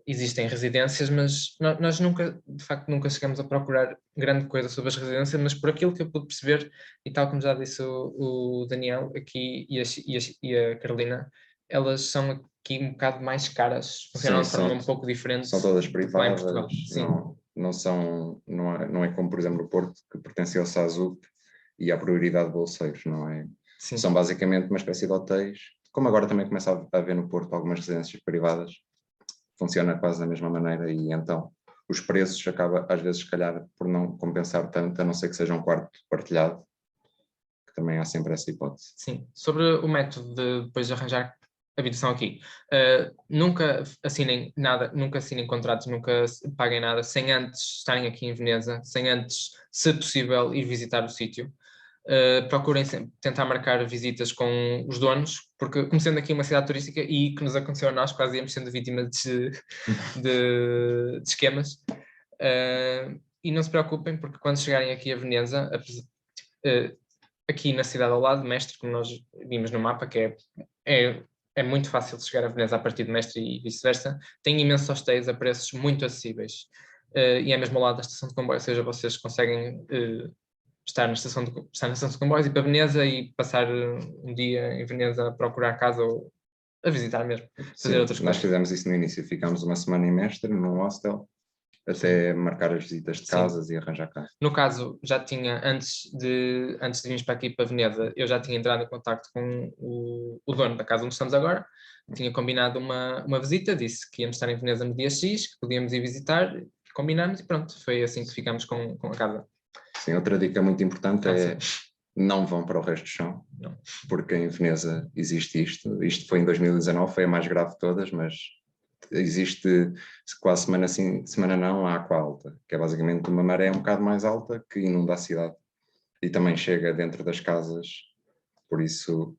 Existem residências, mas nós nunca, de facto, nunca chegamos a procurar grande coisa sobre as residências, mas por aquilo que eu pude perceber, e tal como já disse o Daniel aqui e a Carolina, elas são aqui um bocado mais caras, funcionam de forma um pouco diferente. São todas do que lá em privadas, Portugal. Sim. não é como, por exemplo, o Porto, que pertence ao SASUP e há prioridade de bolseiros, não é? Sim. São basicamente uma espécie de hotéis, como agora também começa a haver no Porto algumas residências privadas, funciona quase da mesma maneira e então os preços acaba às vezes se calhar por não compensar tanto, a não ser que seja um quarto partilhado, que também há sempre essa hipótese. Sim, sobre o método de depois de arranjar habitação aqui, nunca assinem nada, nunca assinem contratos, nunca paguem nada sem antes estarem aqui em Veneza, sem antes, se possível, ir visitar o sítio. Procurem sempre tentar marcar visitas com os donos, porque como sendo aqui uma cidade turística e que nos aconteceu a nós, quase íamos sendo vítimas de esquemas, e não se preocupem porque quando chegarem aqui a Veneza, aqui na cidade ao lado, Mestre, como nós vimos no mapa, que é muito fácil de chegar a Veneza a partir de Mestre e vice-versa, tem imensos hostéis a preços muito acessíveis, e é mesmo ao lado da estação de comboio, ou seja, vocês conseguem estar na estação de comboios e ir para Veneza e passar um dia em Veneza a procurar casa ou a visitar mesmo, fazer outras nós coisas. fizemos isso no início, ficámos uma semana em Mestre, num hostel, até marcar as visitas de casas e arranjar casa. No caso, já tinha, antes de virmos para aqui, para Veneza, eu já tinha entrado em contacto com o dono da casa onde estamos agora, tinha combinado uma visita, disse que íamos estar em Veneza no dia X, que podíamos ir visitar, combinamos e pronto, foi assim que ficamos com a casa. Sim, outra dica muito importante é não vão para o resto do chão, porque em Veneza existe isto foi em 2019, foi a mais grave de todas, mas existe quase semana sim, semana não, a água alta, que é basicamente uma maré um bocado mais alta que inunda a cidade e também chega dentro das casas, por isso,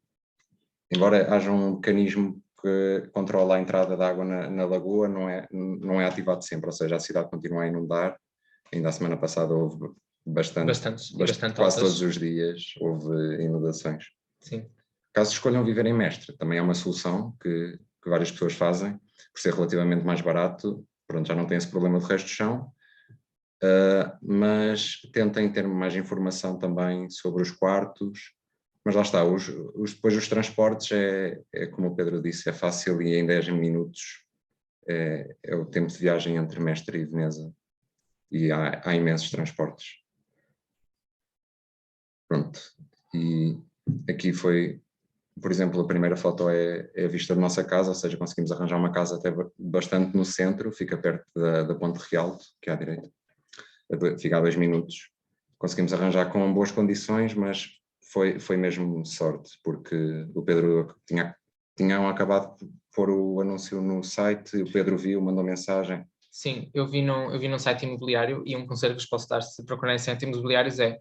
embora haja um mecanismo que controla a entrada de água na lagoa, não é ativado sempre, ou seja, a cidade continua a inundar. Ainda a semana passada houve bastante quase todos os dias houve inundações. Sim. Caso escolham viver em Mestre, também é uma solução que várias pessoas fazem, por ser relativamente mais barato, pronto, já não tem esse problema de resto de chão, mas tentem ter mais informação também sobre os quartos, mas lá está, depois os transportes é como o Pedro disse, é fácil e em 10 minutos é o tempo de viagem entre Mestre e Veneza e há imensos transportes. Pronto, e aqui foi, por exemplo, a primeira foto é a vista da nossa casa, ou seja, conseguimos arranjar uma casa até bastante no centro, fica perto da Ponte Rialto, que é à direita, fica a 2 minutos. Conseguimos arranjar com boas condições, mas foi mesmo sorte, porque o Pedro tinham acabado de pôr o anúncio no site, e o Pedro viu, mandou mensagem. Sim, eu vi num site imobiliário e um conselho que vos posso dar se procurarem sites imobiliários é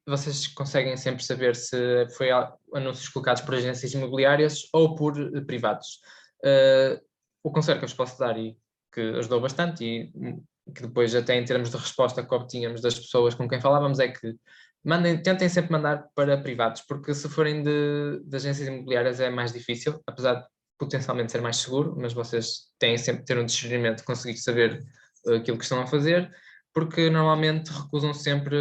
vocês conseguem sempre saber se foi anúncios colocados por agências imobiliárias ou por privados. O conselho que eu vos posso dar e que ajudou bastante e que depois até em termos de resposta que obtínhamos das pessoas com quem falávamos é que tentem sempre mandar para privados, porque se forem de agências imobiliárias é mais difícil, apesar de potencialmente ser mais seguro, mas vocês têm sempre de ter um discernimento de conseguir saber aquilo que estão a fazer, porque normalmente recusam sempre,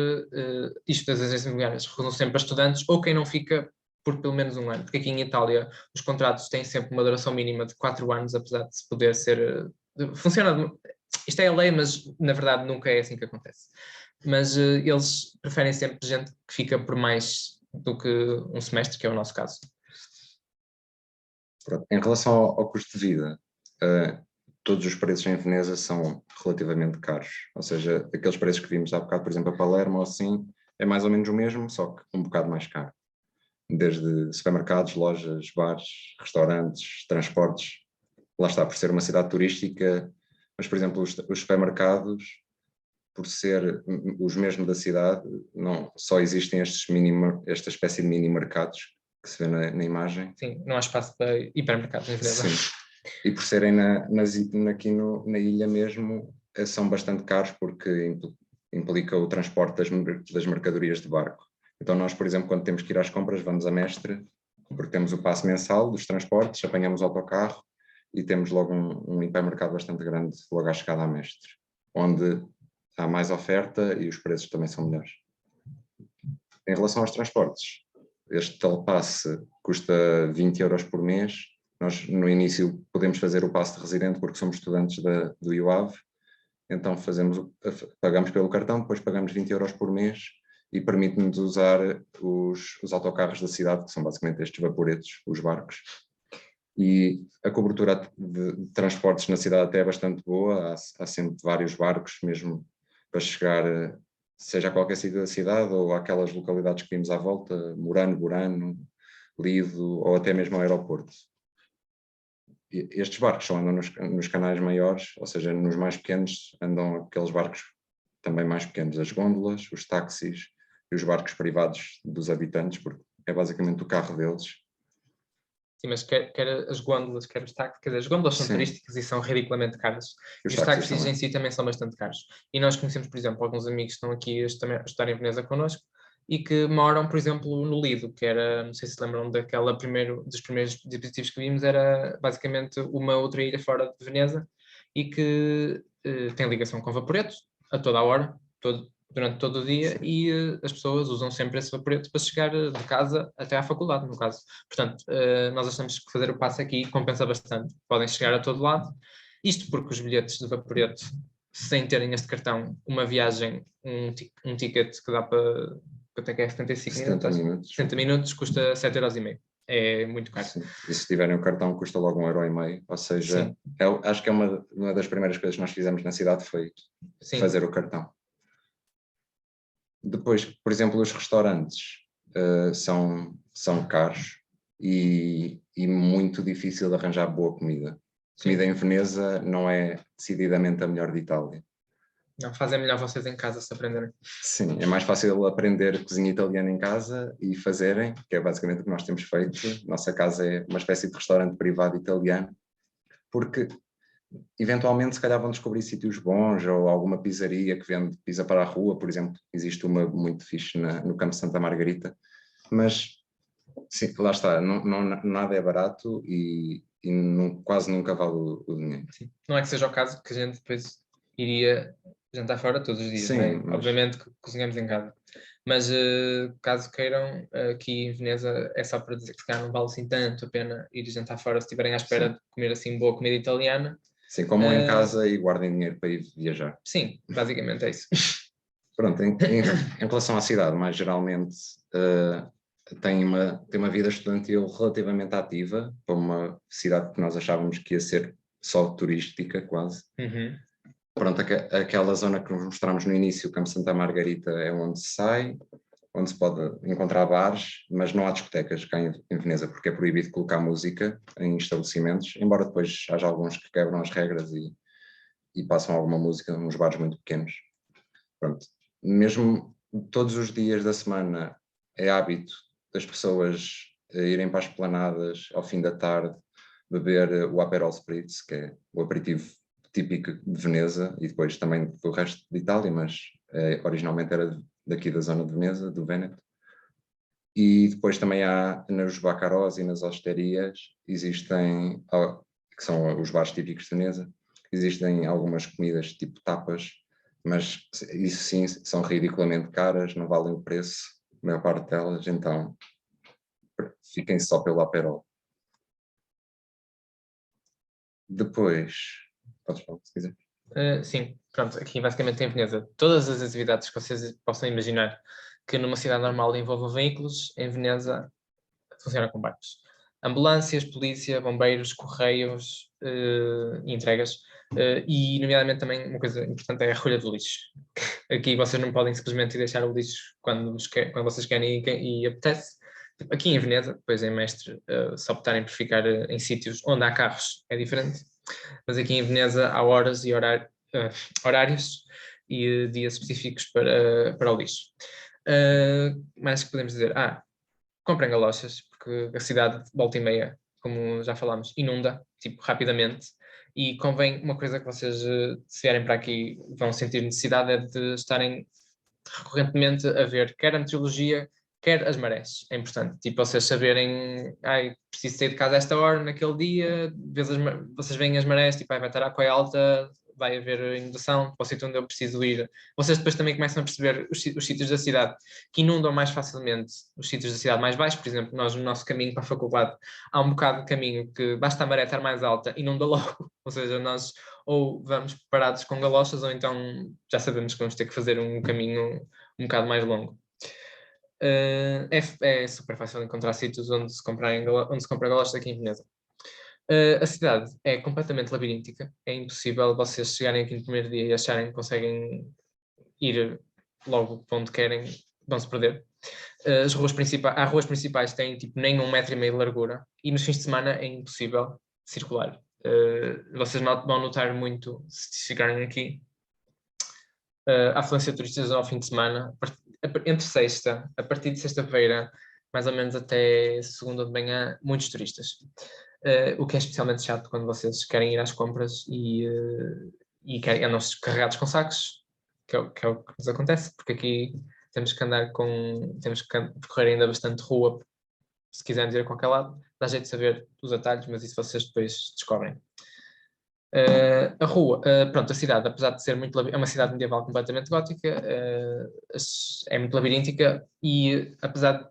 isto das agências imobiliárias, recusam sempre a estudantes ou quem não fica por pelo menos um ano, porque aqui em Itália os contratos têm sempre uma duração mínima de 4 anos, apesar de se poder ser... funciona, isto é a lei, mas na verdade nunca é assim que acontece. Mas eles preferem sempre gente que fica por mais do que um semestre, que é o nosso caso. Em relação ao custo de vida, todos os preços em Veneza são relativamente caros, ou seja, aqueles preços que vimos há bocado, por exemplo, a Palermo ou assim, é mais ou menos o mesmo, só que um bocado mais caro. Desde supermercados, lojas, bares, restaurantes, transportes. Lá está, por ser uma cidade turística, mas, por exemplo, os supermercados, por ser os mesmos da cidade, não, só existem esta espécie de mini-mercados que se vê na imagem. Sim, não há espaço para hipermercados em Veneza. Sim. E por serem aqui na ilha mesmo, são bastante caros porque implica o transporte das mercadorias de barco. Então nós, por exemplo, quando temos que ir às compras, vamos a Mestre, porque temos o passe mensal dos transportes, apanhamos o autocarro e temos logo um hipermercado bastante grande logo à chegada à Mestre, onde há mais oferta e os preços também são melhores. Em relação aos transportes, este telepasse custa 20 euros por mês. Nós, no início, podemos fazer o passe de residente porque somos estudantes do IUAV, então pagamos pelo cartão, depois pagamos 20 euros por mês e permite-nos usar os autocarros da cidade, que são basicamente estes vaporetos, os barcos. E a cobertura de transportes na cidade até é bastante boa, há sempre vários barcos, mesmo para chegar, seja a qualquer sítio da cidade ou àquelas localidades que vimos à volta, Murano, Burano, Lido ou até mesmo ao aeroporto. Estes barcos só andam nos canais maiores, ou seja, nos mais pequenos andam aqueles barcos também mais pequenos, as gôndolas, os táxis e os barcos privados dos habitantes, porque é basicamente o carro deles. Sim, mas quer as gôndolas, quer os táxis, quer dizer, as gôndolas são Sim. turísticas e são ridiculamente caras. E os E os táxis táxis também. em si também são bastante caros. E nós conhecemos, por exemplo, alguns amigos que estão aqui a estudar em Veneza connosco e que moram, por exemplo, no Lido, que era, não sei se lembram dos primeiros dispositivos que vimos, era basicamente uma outra ilha fora de Veneza e que tem ligação com Vaporeto a toda a hora, durante todo o dia, e as pessoas usam sempre esse vaporeto para chegar de casa até à faculdade, no caso. Portanto, nós achamos que fazer o passe aqui compensa bastante. Podem chegar a todo lado. Isto porque os bilhetes de vaporeto, sem terem este cartão, uma viagem, um ticket que dá para quanto é que é? 75 70 minutos? minutos. 70 minutos custa 7,5€. É muito caro. Sim. E se tiverem o cartão custa logo 1,5€, ou seja, acho que é uma das primeiras coisas que nós fizemos na cidade foi fazer o cartão. Depois, por exemplo, os restaurantes são caros e muito difícil de arranjar boa comida. Comida em Veneza não é decididamente a melhor de Itália. Não, fazem melhor vocês em casa se aprenderem. Sim, é mais fácil aprender cozinha italiana em casa e fazerem, que é basicamente o que nós temos feito. Nossa casa é uma espécie de restaurante privado italiano, porque eventualmente se calhar vão descobrir sítios bons ou alguma pizzaria que vende pizza para a rua, por exemplo. Existe uma muito fixe no Campo Santa Margarita, mas sim, lá está, nada é barato e quase nunca vale o dinheiro. Sim. Não é que seja o caso que a gente depois iria jantar fora todos os dias, Sim, né? mas... Obviamente que cozinhamos em casa. Mas caso queiram, aqui em Veneza é só para dizer que se calhar não vale assim tanto a pena ir jantar fora se estiverem à espera de comer assim boa comida italiana. Sim, comam em casa e guardem dinheiro para ir viajar. Sim, basicamente é isso. Pronto, em relação à cidade, mais geralmente tem uma vida estudantil relativamente ativa, para uma cidade que nós achávamos que ia ser só turística quase. Uhum. Pronto, aquela zona que nos mostramos no início, o Campo Santa Margarita, é onde se sai, onde se pode encontrar bares, mas não há discotecas cá em Veneza, porque é proibido colocar música em estabelecimentos, embora depois haja alguns que quebram as regras e passam alguma música nos bares muito pequenos. Pronto. Mesmo todos os dias da semana é hábito das pessoas irem para as esplanadas ao fim da tarde, beber o Aperol Spritz, que é o aperitivo típico de Veneza e depois também do resto de Itália, mas originalmente era daqui da zona de Veneza, do Véneto. E depois também há nos bacarós e nas hosterias, existem, que são os bares típicos de Veneza, existem algumas comidas tipo tapas, mas isso sim são ridiculamente caras, não valem o preço, a maior parte delas, então fiquem só pelo Aperol. Depois... Podes falar, se quiser. Sim, pronto, aqui basicamente em Veneza, todas as atividades que vocês possam imaginar que numa cidade normal envolvam veículos, em Veneza funciona com barcos. ambulâncias, polícia, bombeiros, correios e entregas. E, nomeadamente, também uma coisa importante é a recolha do lixo. Aqui vocês não podem simplesmente deixar o lixo quando vocês querem e apetece. Aqui em Veneza, depois em Mestre, se optarem por ficar em sítios onde há carros, é diferente. Mas aqui em Veneza há horas e horários e dias específicos para o lixo. Mais que podemos dizer? Comprem galochas, porque a cidade, volta e meia, como já falámos, inunda, tipo, rapidamente. E convém, uma coisa que vocês, se vierem para aqui, vão sentir necessidade é de estarem recorrentemente a ver quer a meteorologia, quer as marés. É importante, tipo, vocês saberem, preciso sair de casa a esta hora, naquele dia, vocês veem as marés, tipo, vai estar a água alta, vai haver inundação, para o sítio onde eu preciso ir. Vocês depois também começam a perceber os sítios da cidade que inundam mais facilmente, os sítios da cidade mais baixos. Por exemplo, nós no nosso caminho para a faculdade há um bocado de caminho que basta a maré estar mais alta, inunda logo. Ou seja, nós ou vamos preparados com galochas ou então já sabemos que vamos ter que fazer um caminho um bocado mais longo. É super fácil encontrar sítios onde se compra galochas aqui em Veneza. A cidade é completamente labiríntica, é impossível vocês chegarem aqui no primeiro dia e acharem que conseguem ir logo para onde querem, vão-se perder. Há ruas principais que têm tipo nem 1,5 metro de largura e nos fins de semana é impossível circular. Vocês vão notar muito se chegarem aqui a afluência de turistas ao fim de semana, a partir de sexta-feira, mais ou menos até segunda de manhã, muitos turistas. O que é especialmente chato quando vocês querem ir às compras e andam carregados com sacos, que é o que nos acontece, porque aqui temos que percorrer ainda bastante rua, se quisermos ir a qualquer lado. Dá jeito de saber os atalhos, mas isso vocês depois descobrem. A cidade, apesar de ser é uma cidade medieval completamente gótica, é muito labiríntica e, apesar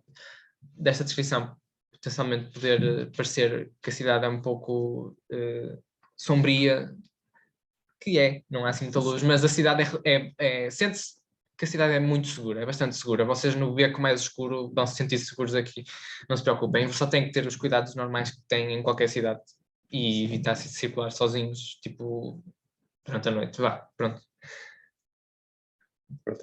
desta descrição potencialmente poder parecer que a cidade é um pouco sombria, não há assim muita luz, mas a cidade sente-se que a cidade é muito segura, é bastante segura. Vocês no beco mais escuro vão se sentir seguros aqui, não se preocupem, só têm que ter os cuidados normais que têm em qualquer cidade e evitar circular sozinhos, tipo, durante a noite. Pronto.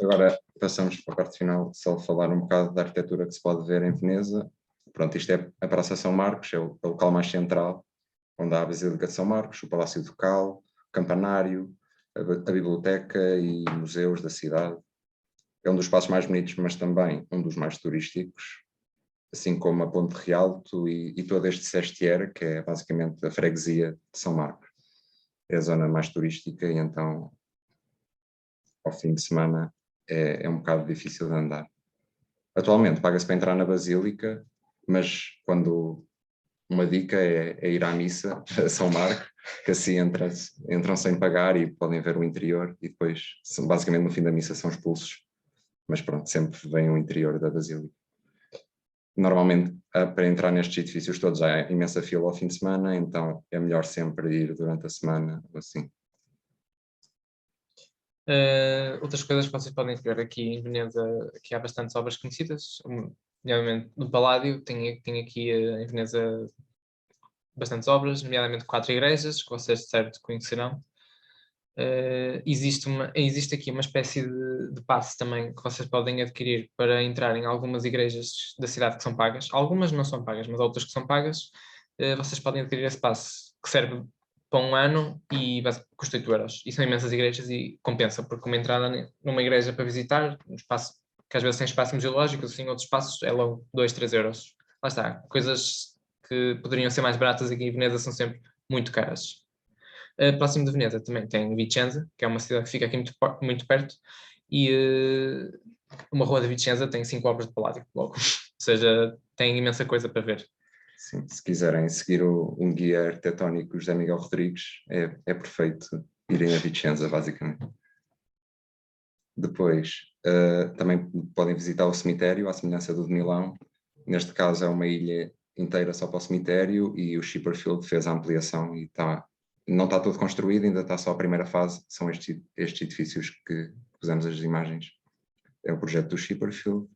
Agora passamos para a parte final, só falar um bocado da arquitetura que se pode ver em Veneza. Pronto, isto é a Praça São Marcos, é o local mais central, onde há a Basílica de São Marcos, o Palácio Ducal, o Campanário, a Biblioteca e museus da cidade. É um dos espaços mais bonitos, mas também um dos mais turísticos, assim como a Ponte de Rialto e todo este Sestiere, que é basicamente a freguesia de São Marcos. É a zona mais turística e então, ao fim de semana, é um bocado difícil de andar. Atualmente paga-se para entrar na Basílica, mas uma dica é ir à missa a São Marco, que assim entram sem pagar e podem ver o interior e depois, basicamente no fim da missa, são expulsos. Mas pronto, sempre vem o interior da Basílica. Normalmente, para entrar nestes edifícios todos há imensa fila ao fim de semana, então é melhor sempre ir durante a semana, assim. Outras coisas que vocês podem ver aqui em Veneza, aqui há bastantes obras conhecidas, nomeadamente no Paládio, tem aqui em Veneza bastantes obras, nomeadamente 4 igrejas, que vocês de certo conhecerão. Existe aqui uma espécie de passe também que vocês podem adquirir para entrar em algumas igrejas da cidade que são pagas. Algumas não são pagas, mas outras que são pagas. Vocês podem adquirir esse passe que serve para um ano e custa 8 euros. E são imensas igrejas e compensa, porque uma entrada numa igreja para visitar, um espaço que às vezes tem espaço museológico, assim, outros espaços é logo 2, 3 euros. Lá está, coisas que poderiam ser mais baratas aqui em Veneza são sempre muito caras. Próximo de Veneza também tem Vicenza, que é uma cidade que fica aqui muito perto, e uma rua de Vicenza tem 5 obras de Paládio, logo. Ou seja, tem imensa coisa para ver. Sim, se quiserem seguir um guia arquitetónico, José Miguel Rodrigues, é perfeito irem a Vicenza, basicamente. Depois, também podem visitar o cemitério, à semelhança do de Milão. Neste caso é uma ilha inteira só para o cemitério e o Chipperfield fez a ampliação e não está todo construído, ainda está só a primeira fase, são estes edifícios que pusemos as imagens. É o projeto do Chipperfield.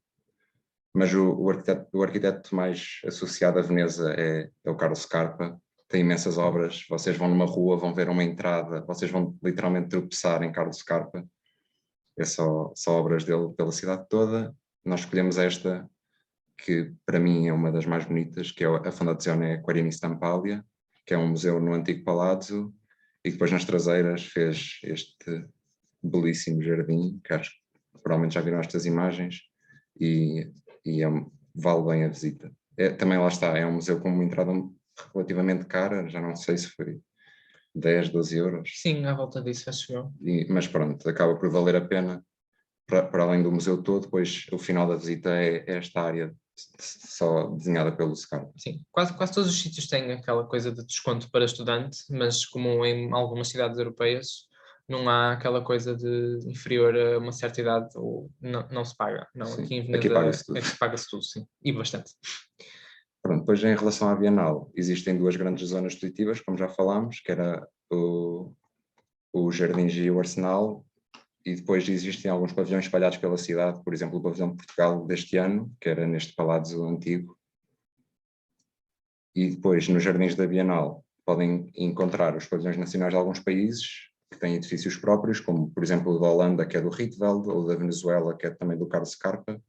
mas o arquiteto mais associado a Veneza é o Carlo Scarpa. Tem imensas obras, vocês vão numa rua, vão ver uma entrada, vocês vão literalmente tropeçar em Carlo Scarpa. É só obras dele pela cidade toda. Nós escolhemos esta, que para mim é uma das mais bonitas, que é a Fondazione Querini Stampalia, que é um museu no antigo palácio, e depois nas traseiras fez este belíssimo jardim, que acho que provavelmente já viram estas imagens, e vale bem a visita. Também lá está, é um museu com uma entrada relativamente cara, já não sei se foi 10, 12 euros. Sim, à volta disso, acho eu. Mas pronto, acaba por valer a pena, para além do museu todo, pois o final da visita é esta área só desenhada pelo Scarpa. Sim, quase todos os sítios têm aquela coisa de desconto para estudante, mas como em algumas cidades europeias, não há aquela coisa de inferior a uma certa idade, ou não se paga. Não, Sim, aqui em aqui Veneza paga-se tudo. paga-se tudo, sim, e bastante. Pronto, depois em relação à Bienal, existem duas grandes zonas expositivas, como já falámos, que era o Jardins e o Arsenal, e depois existem alguns pavilhões espalhados pela cidade, por exemplo, o pavilhão de Portugal deste ano, que era neste palácio antigo. E depois, nos Jardins da Bienal, podem encontrar os pavilhões nacionais de alguns países, que têm edifícios próprios, como por exemplo o da Holanda, que é do Rietveld, ou da Venezuela, que é também do Carlos Scarpa,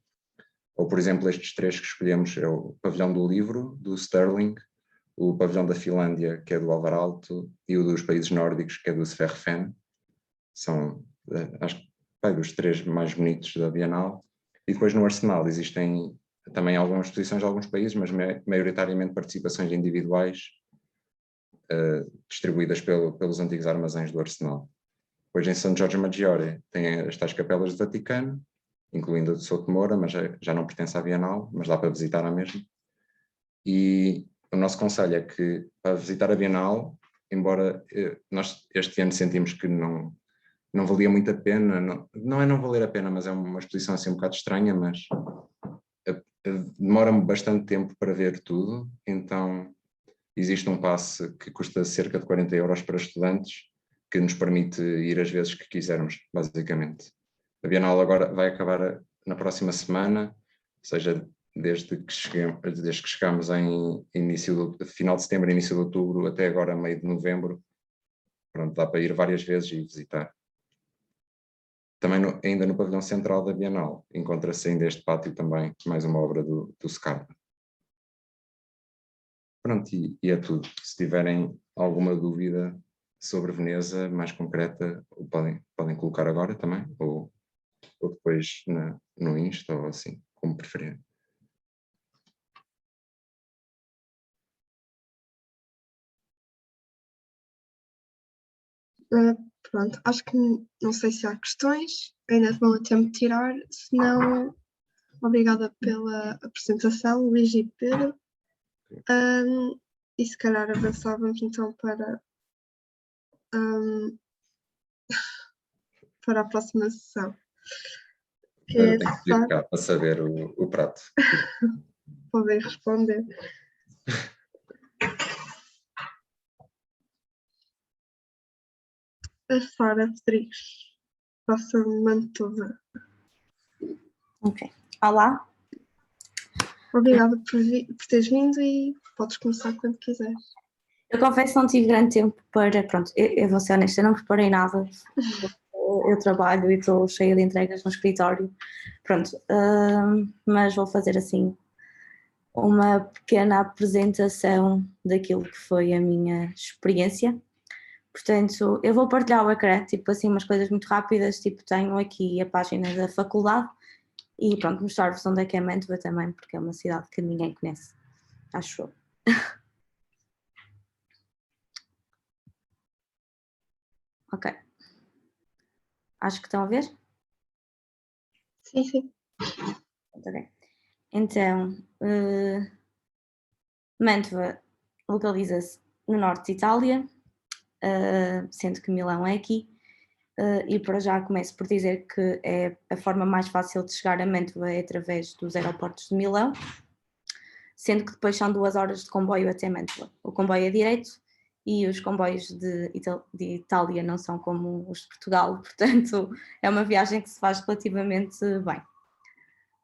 ou por exemplo estes três que escolhemos, é o pavilhão do Livro, do Sterling, o pavilhão da Finlândia, que é do Alvar Aalto, e o dos países nórdicos, que é do Sverrefen. São, acho que, os três mais bonitos da Bienal. E depois no Arsenal existem também algumas exposições de alguns países, mas maioritariamente participações individuais, distribuídas pelos antigos armazéns do Arsenal. Depois em São Giorgio Maggiore tem as tais capelas do Vaticano, incluindo a de Souto Moura, mas já não pertence à Bienal, mas dá para visitar a mesma. E o nosso conselho é que, para visitar a Bienal, embora nós este ano sentimos que não valia muito a pena, não é não valer a pena, mas é uma exposição assim um bocado estranha, mas demora bastante tempo para ver tudo, então existe um passe que custa cerca de 40 euros para estudantes, que nos permite ir as vezes que quisermos, basicamente. A Bienal agora vai acabar na próxima semana, ou seja, desde que chegamos em final de setembro, início de outubro, até agora meio de novembro. Pronto, dá para ir várias vezes e visitar. Também ainda no pavilhão central da Bienal encontra-se ainda este pátio também, mais uma obra do Scarpa. Pronto, e é tudo. Se tiverem alguma dúvida sobre Veneza mais concreta, podem colocar agora também, ou depois no Insta, ou assim, como preferirem. Pronto, acho que não sei se há questões, ainda vão a tempo de tirar, se não, obrigada pela apresentação, Luís e Pedro. E se calhar avançávamos então para a próxima sessão. Que Agora tenho que ir cá para saber o prato. Podem responder. A Sara Rodrigues, vossa Mantova. Ok. Olá. Obrigada por teres vindo e podes começar quando quiseres. Eu confesso que não tive grande tempo para, pronto, eu vou ser honesta, eu não preparei nada. Eu trabalho e estou cheia de entregas no escritório, pronto, mas vou fazer assim uma pequena apresentação daquilo que foi a minha experiência. Portanto, eu vou partilhar o ecrã, tipo assim, umas coisas muito rápidas, tipo tenho aqui a página da faculdade e pronto, mostrar-vos onde é que é Mantova também, porque é uma cidade que ninguém conhece, acho eu. Ok. Acho que estão a ver? Sim, sim. Okay. Então, Mantova localiza-se no norte de Itália, sendo que Milão é aqui, e para já começo por dizer que é a forma mais fácil de chegar a Mantova é através dos aeroportos de Milão, sendo que depois são 2 horas de comboio até Mantova. O comboio é direto e os comboios de Itália não são como os de Portugal, portanto é uma viagem que se faz relativamente bem.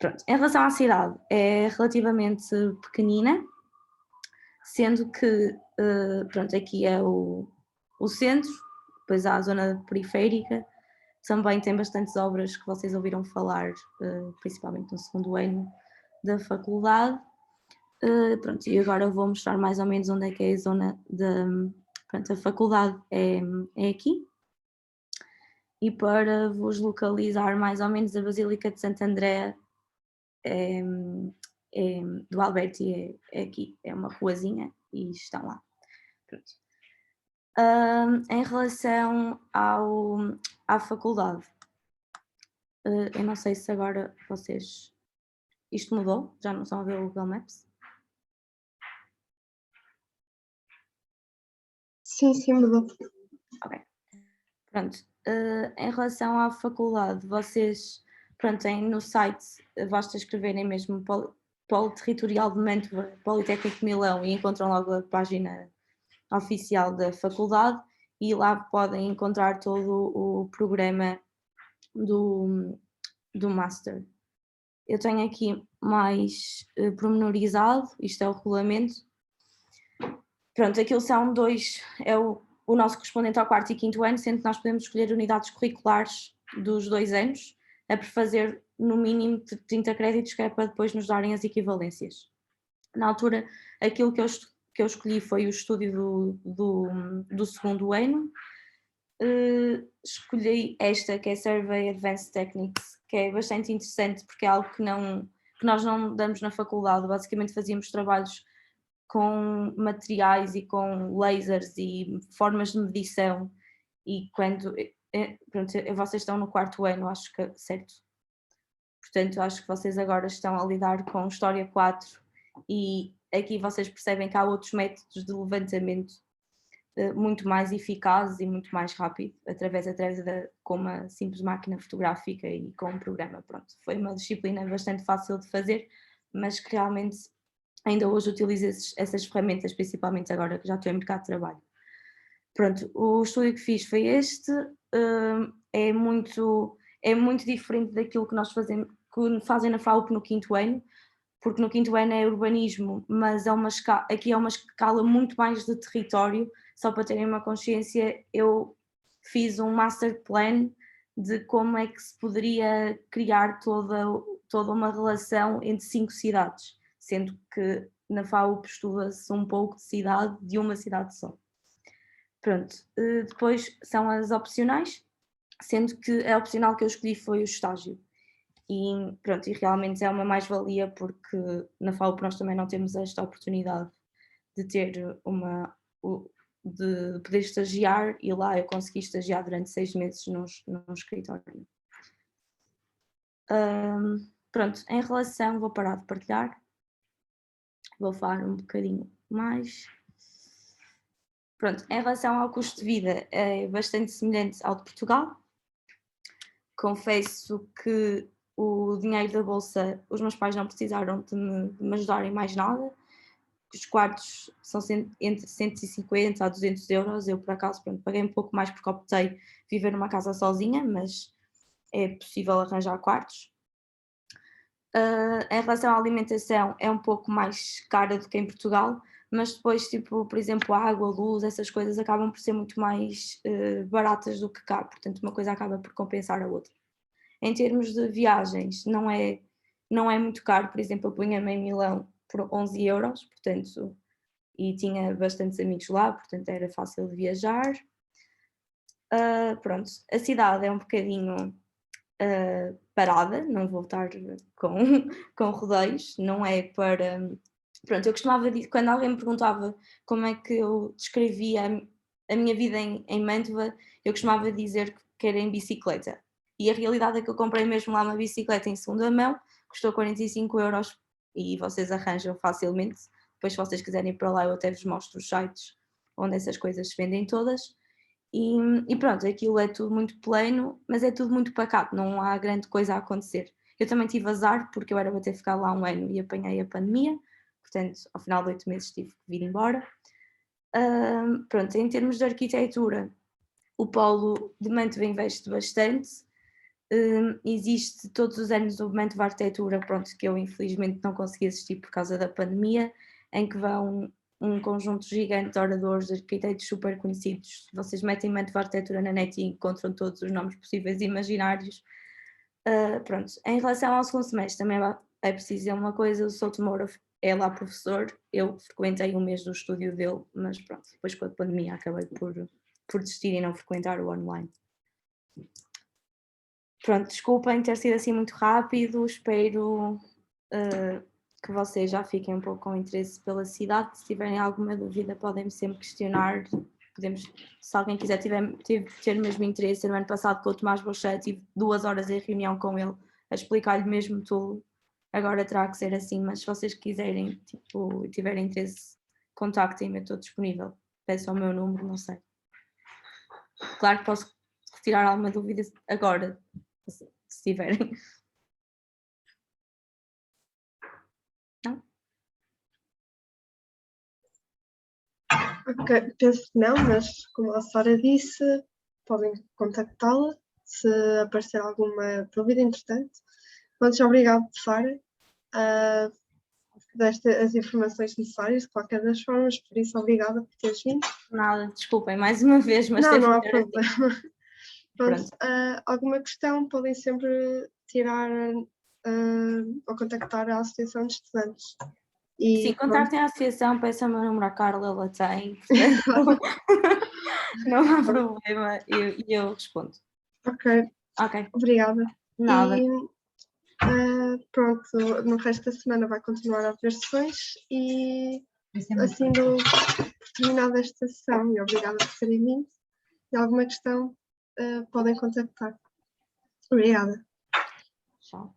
Pronto, em relação à cidade, é relativamente pequenina, sendo que, pronto, aqui é o centro, depois há a zona periférica, também tem bastantes obras que vocês ouviram falar, principalmente no segundo ano da faculdade. Pronto, e agora eu vou mostrar mais ou menos onde é que é a zona da, pronto, a faculdade é aqui. E para vos localizar mais ou menos, a Basílica de Santo André do Alberti é aqui, é uma ruazinha e estão lá. Pronto. Em relação à faculdade, eu não sei se agora vocês... Isto mudou? Já não estão a ver o Google Maps? Sim, mudou. Ok. Pronto. Em relação à faculdade, vocês, pronto, têm no site, basta escreverem mesmo Polo Territorial de Mantova, Politécnico de Milão, e encontram logo a página oficial da faculdade, e lá podem encontrar todo o programa do Master. Eu tenho aqui mais pormenorizado, isto é o regulamento. Pronto, aquilo são dois, é o nosso correspondente ao 4º e 5º ano, sendo que nós podemos escolher unidades curriculares dos 2 anos, a prefazer no mínimo de 30 créditos, que é para depois nos darem as equivalências. Na altura, aquilo que eu escolhi foi o estúdio do segundo ano. Escolhi esta, que é Survey Advanced Techniques, que é bastante interessante porque é algo que nós não damos na faculdade. Basicamente fazíamos trabalhos com materiais e com lasers e formas de medição, e quando, pronto, vocês estão no 4º ano, acho que, certo? Portanto, acho que vocês agora estão a lidar com História 4, e aqui vocês percebem que há outros métodos de levantamento muito mais eficazes e muito mais rápido, através com uma simples máquina fotográfica e com um programa. Pronto, foi uma disciplina bastante fácil de fazer, mas que realmente ainda hoje utilizo essas ferramentas, principalmente agora que já estou em mercado de trabalho. Pronto, o estúdio que fiz foi este, é muito diferente daquilo que que fazem na FAUP no 5º ano, porque no 5º ano é urbanismo, mas aqui é uma escala muito mais de território. Só para terem uma consciência, eu fiz um master plan de como é que se poderia criar toda uma relação entre 5 cidades, sendo que na FAUP estuda-se um pouco de uma cidade só. Pronto, depois são as opcionais, sendo que a opcional que eu escolhi foi o estágio. E pronto, e realmente é uma mais-valia, porque na FAUP nós também não temos esta oportunidade de ter de poder estagiar, e lá eu consegui estagiar durante 6 meses num escritório. Pronto, em relação, vou parar de partilhar, vou falar um bocadinho mais. Pronto, em relação ao custo de vida, é bastante semelhante ao de Portugal. Confesso que o dinheiro da bolsa, os meus pais não precisaram de me ajudarem mais nada. Os quartos são entre 150 a 200 euros. Eu, por acaso, pronto, paguei um pouco mais porque optei viver numa casa sozinha, mas é possível arranjar quartos. Em relação à alimentação, é um pouco mais cara do que em Portugal, mas depois, tipo, por exemplo, a água, a luz, essas coisas acabam por ser muito mais baratas do que cá, portanto uma coisa acaba por compensar a outra. Em termos de viagens, não é muito caro. Por exemplo, eu punha-me em Milão por 11 euros, portanto, e tinha bastantes amigos lá, portanto era fácil de viajar. Pronto, a cidade é um bocadinho parada, não vou estar com rodeios, não é para... Pronto, eu costumava dizer, quando alguém me perguntava como é que eu descrevia a minha vida em Mantova, eu costumava dizer que era em bicicleta. E a realidade é que eu comprei mesmo lá uma bicicleta em segunda mão, custou 45 euros e vocês arranjam facilmente. Depois, se vocês quiserem ir para lá, eu até vos mostro os sites onde essas coisas se vendem todas. E pronto, aquilo é tudo muito pleno, mas é tudo muito pacato, não há grande coisa a acontecer. Eu também tive azar, porque eu era para ter ficado lá um ano e apanhei a pandemia, portanto, ao final de 8 meses tive que vir embora. Pronto, em termos de arquitetura, o polo de Mantova investe bastante. Existe todos os anos o momento de arquitetura, pronto, que eu infelizmente não consegui assistir por causa da pandemia, em que vão um conjunto gigante de oradores, de arquitetos super conhecidos. Vocês metem momento de arquitetura na net e encontram todos os nomes possíveis e imaginários. Pronto, em relação ao segundo semestre também é preciso dizer uma coisa, o Souto Moura é lá professor, eu frequentei um mês do estúdio dele, mas pronto, depois com a pandemia acabei por desistir e não frequentar o online. Pronto, desculpem ter sido assim muito rápido, espero que vocês já fiquem um pouco com interesse pela cidade. Se tiverem alguma dúvida podem-me sempre questionar. Se alguém quiser ter mesmo interesse, no ano passado com o Tomás Boucher tive 2 horas em reunião com ele a explicar-lhe mesmo tudo. Agora terá que ser assim, mas se vocês quiserem e tiverem interesse, contactem-me, eu estou disponível. Peçam o meu número, não sei. Claro que posso retirar alguma dúvida agora, se tiverem. Não? Ok, penso que não, mas como a Sara disse, podem contactá-la se aparecer alguma dúvida entretanto. Muito obrigado, Sara, deste as informações necessárias de qualquer das formas, por isso obrigada por teres vindo. Nada, desculpem mais uma vez, mas Não há que ser assim. problema. Pronto, alguma questão podem sempre tirar ou contactar a Associação de Estudantes. E Sim, contactem a associação, peçam o meu número à Carla, ela tem, portanto, não há problema, e eu respondo. Ok, obrigada. Nada. E pronto, no resto da semana vai continuar a haver sessões e assim dou por terminada esta sessão e obrigada por terem vindo. E alguma questão podem contactar. Obrigada. Tchau.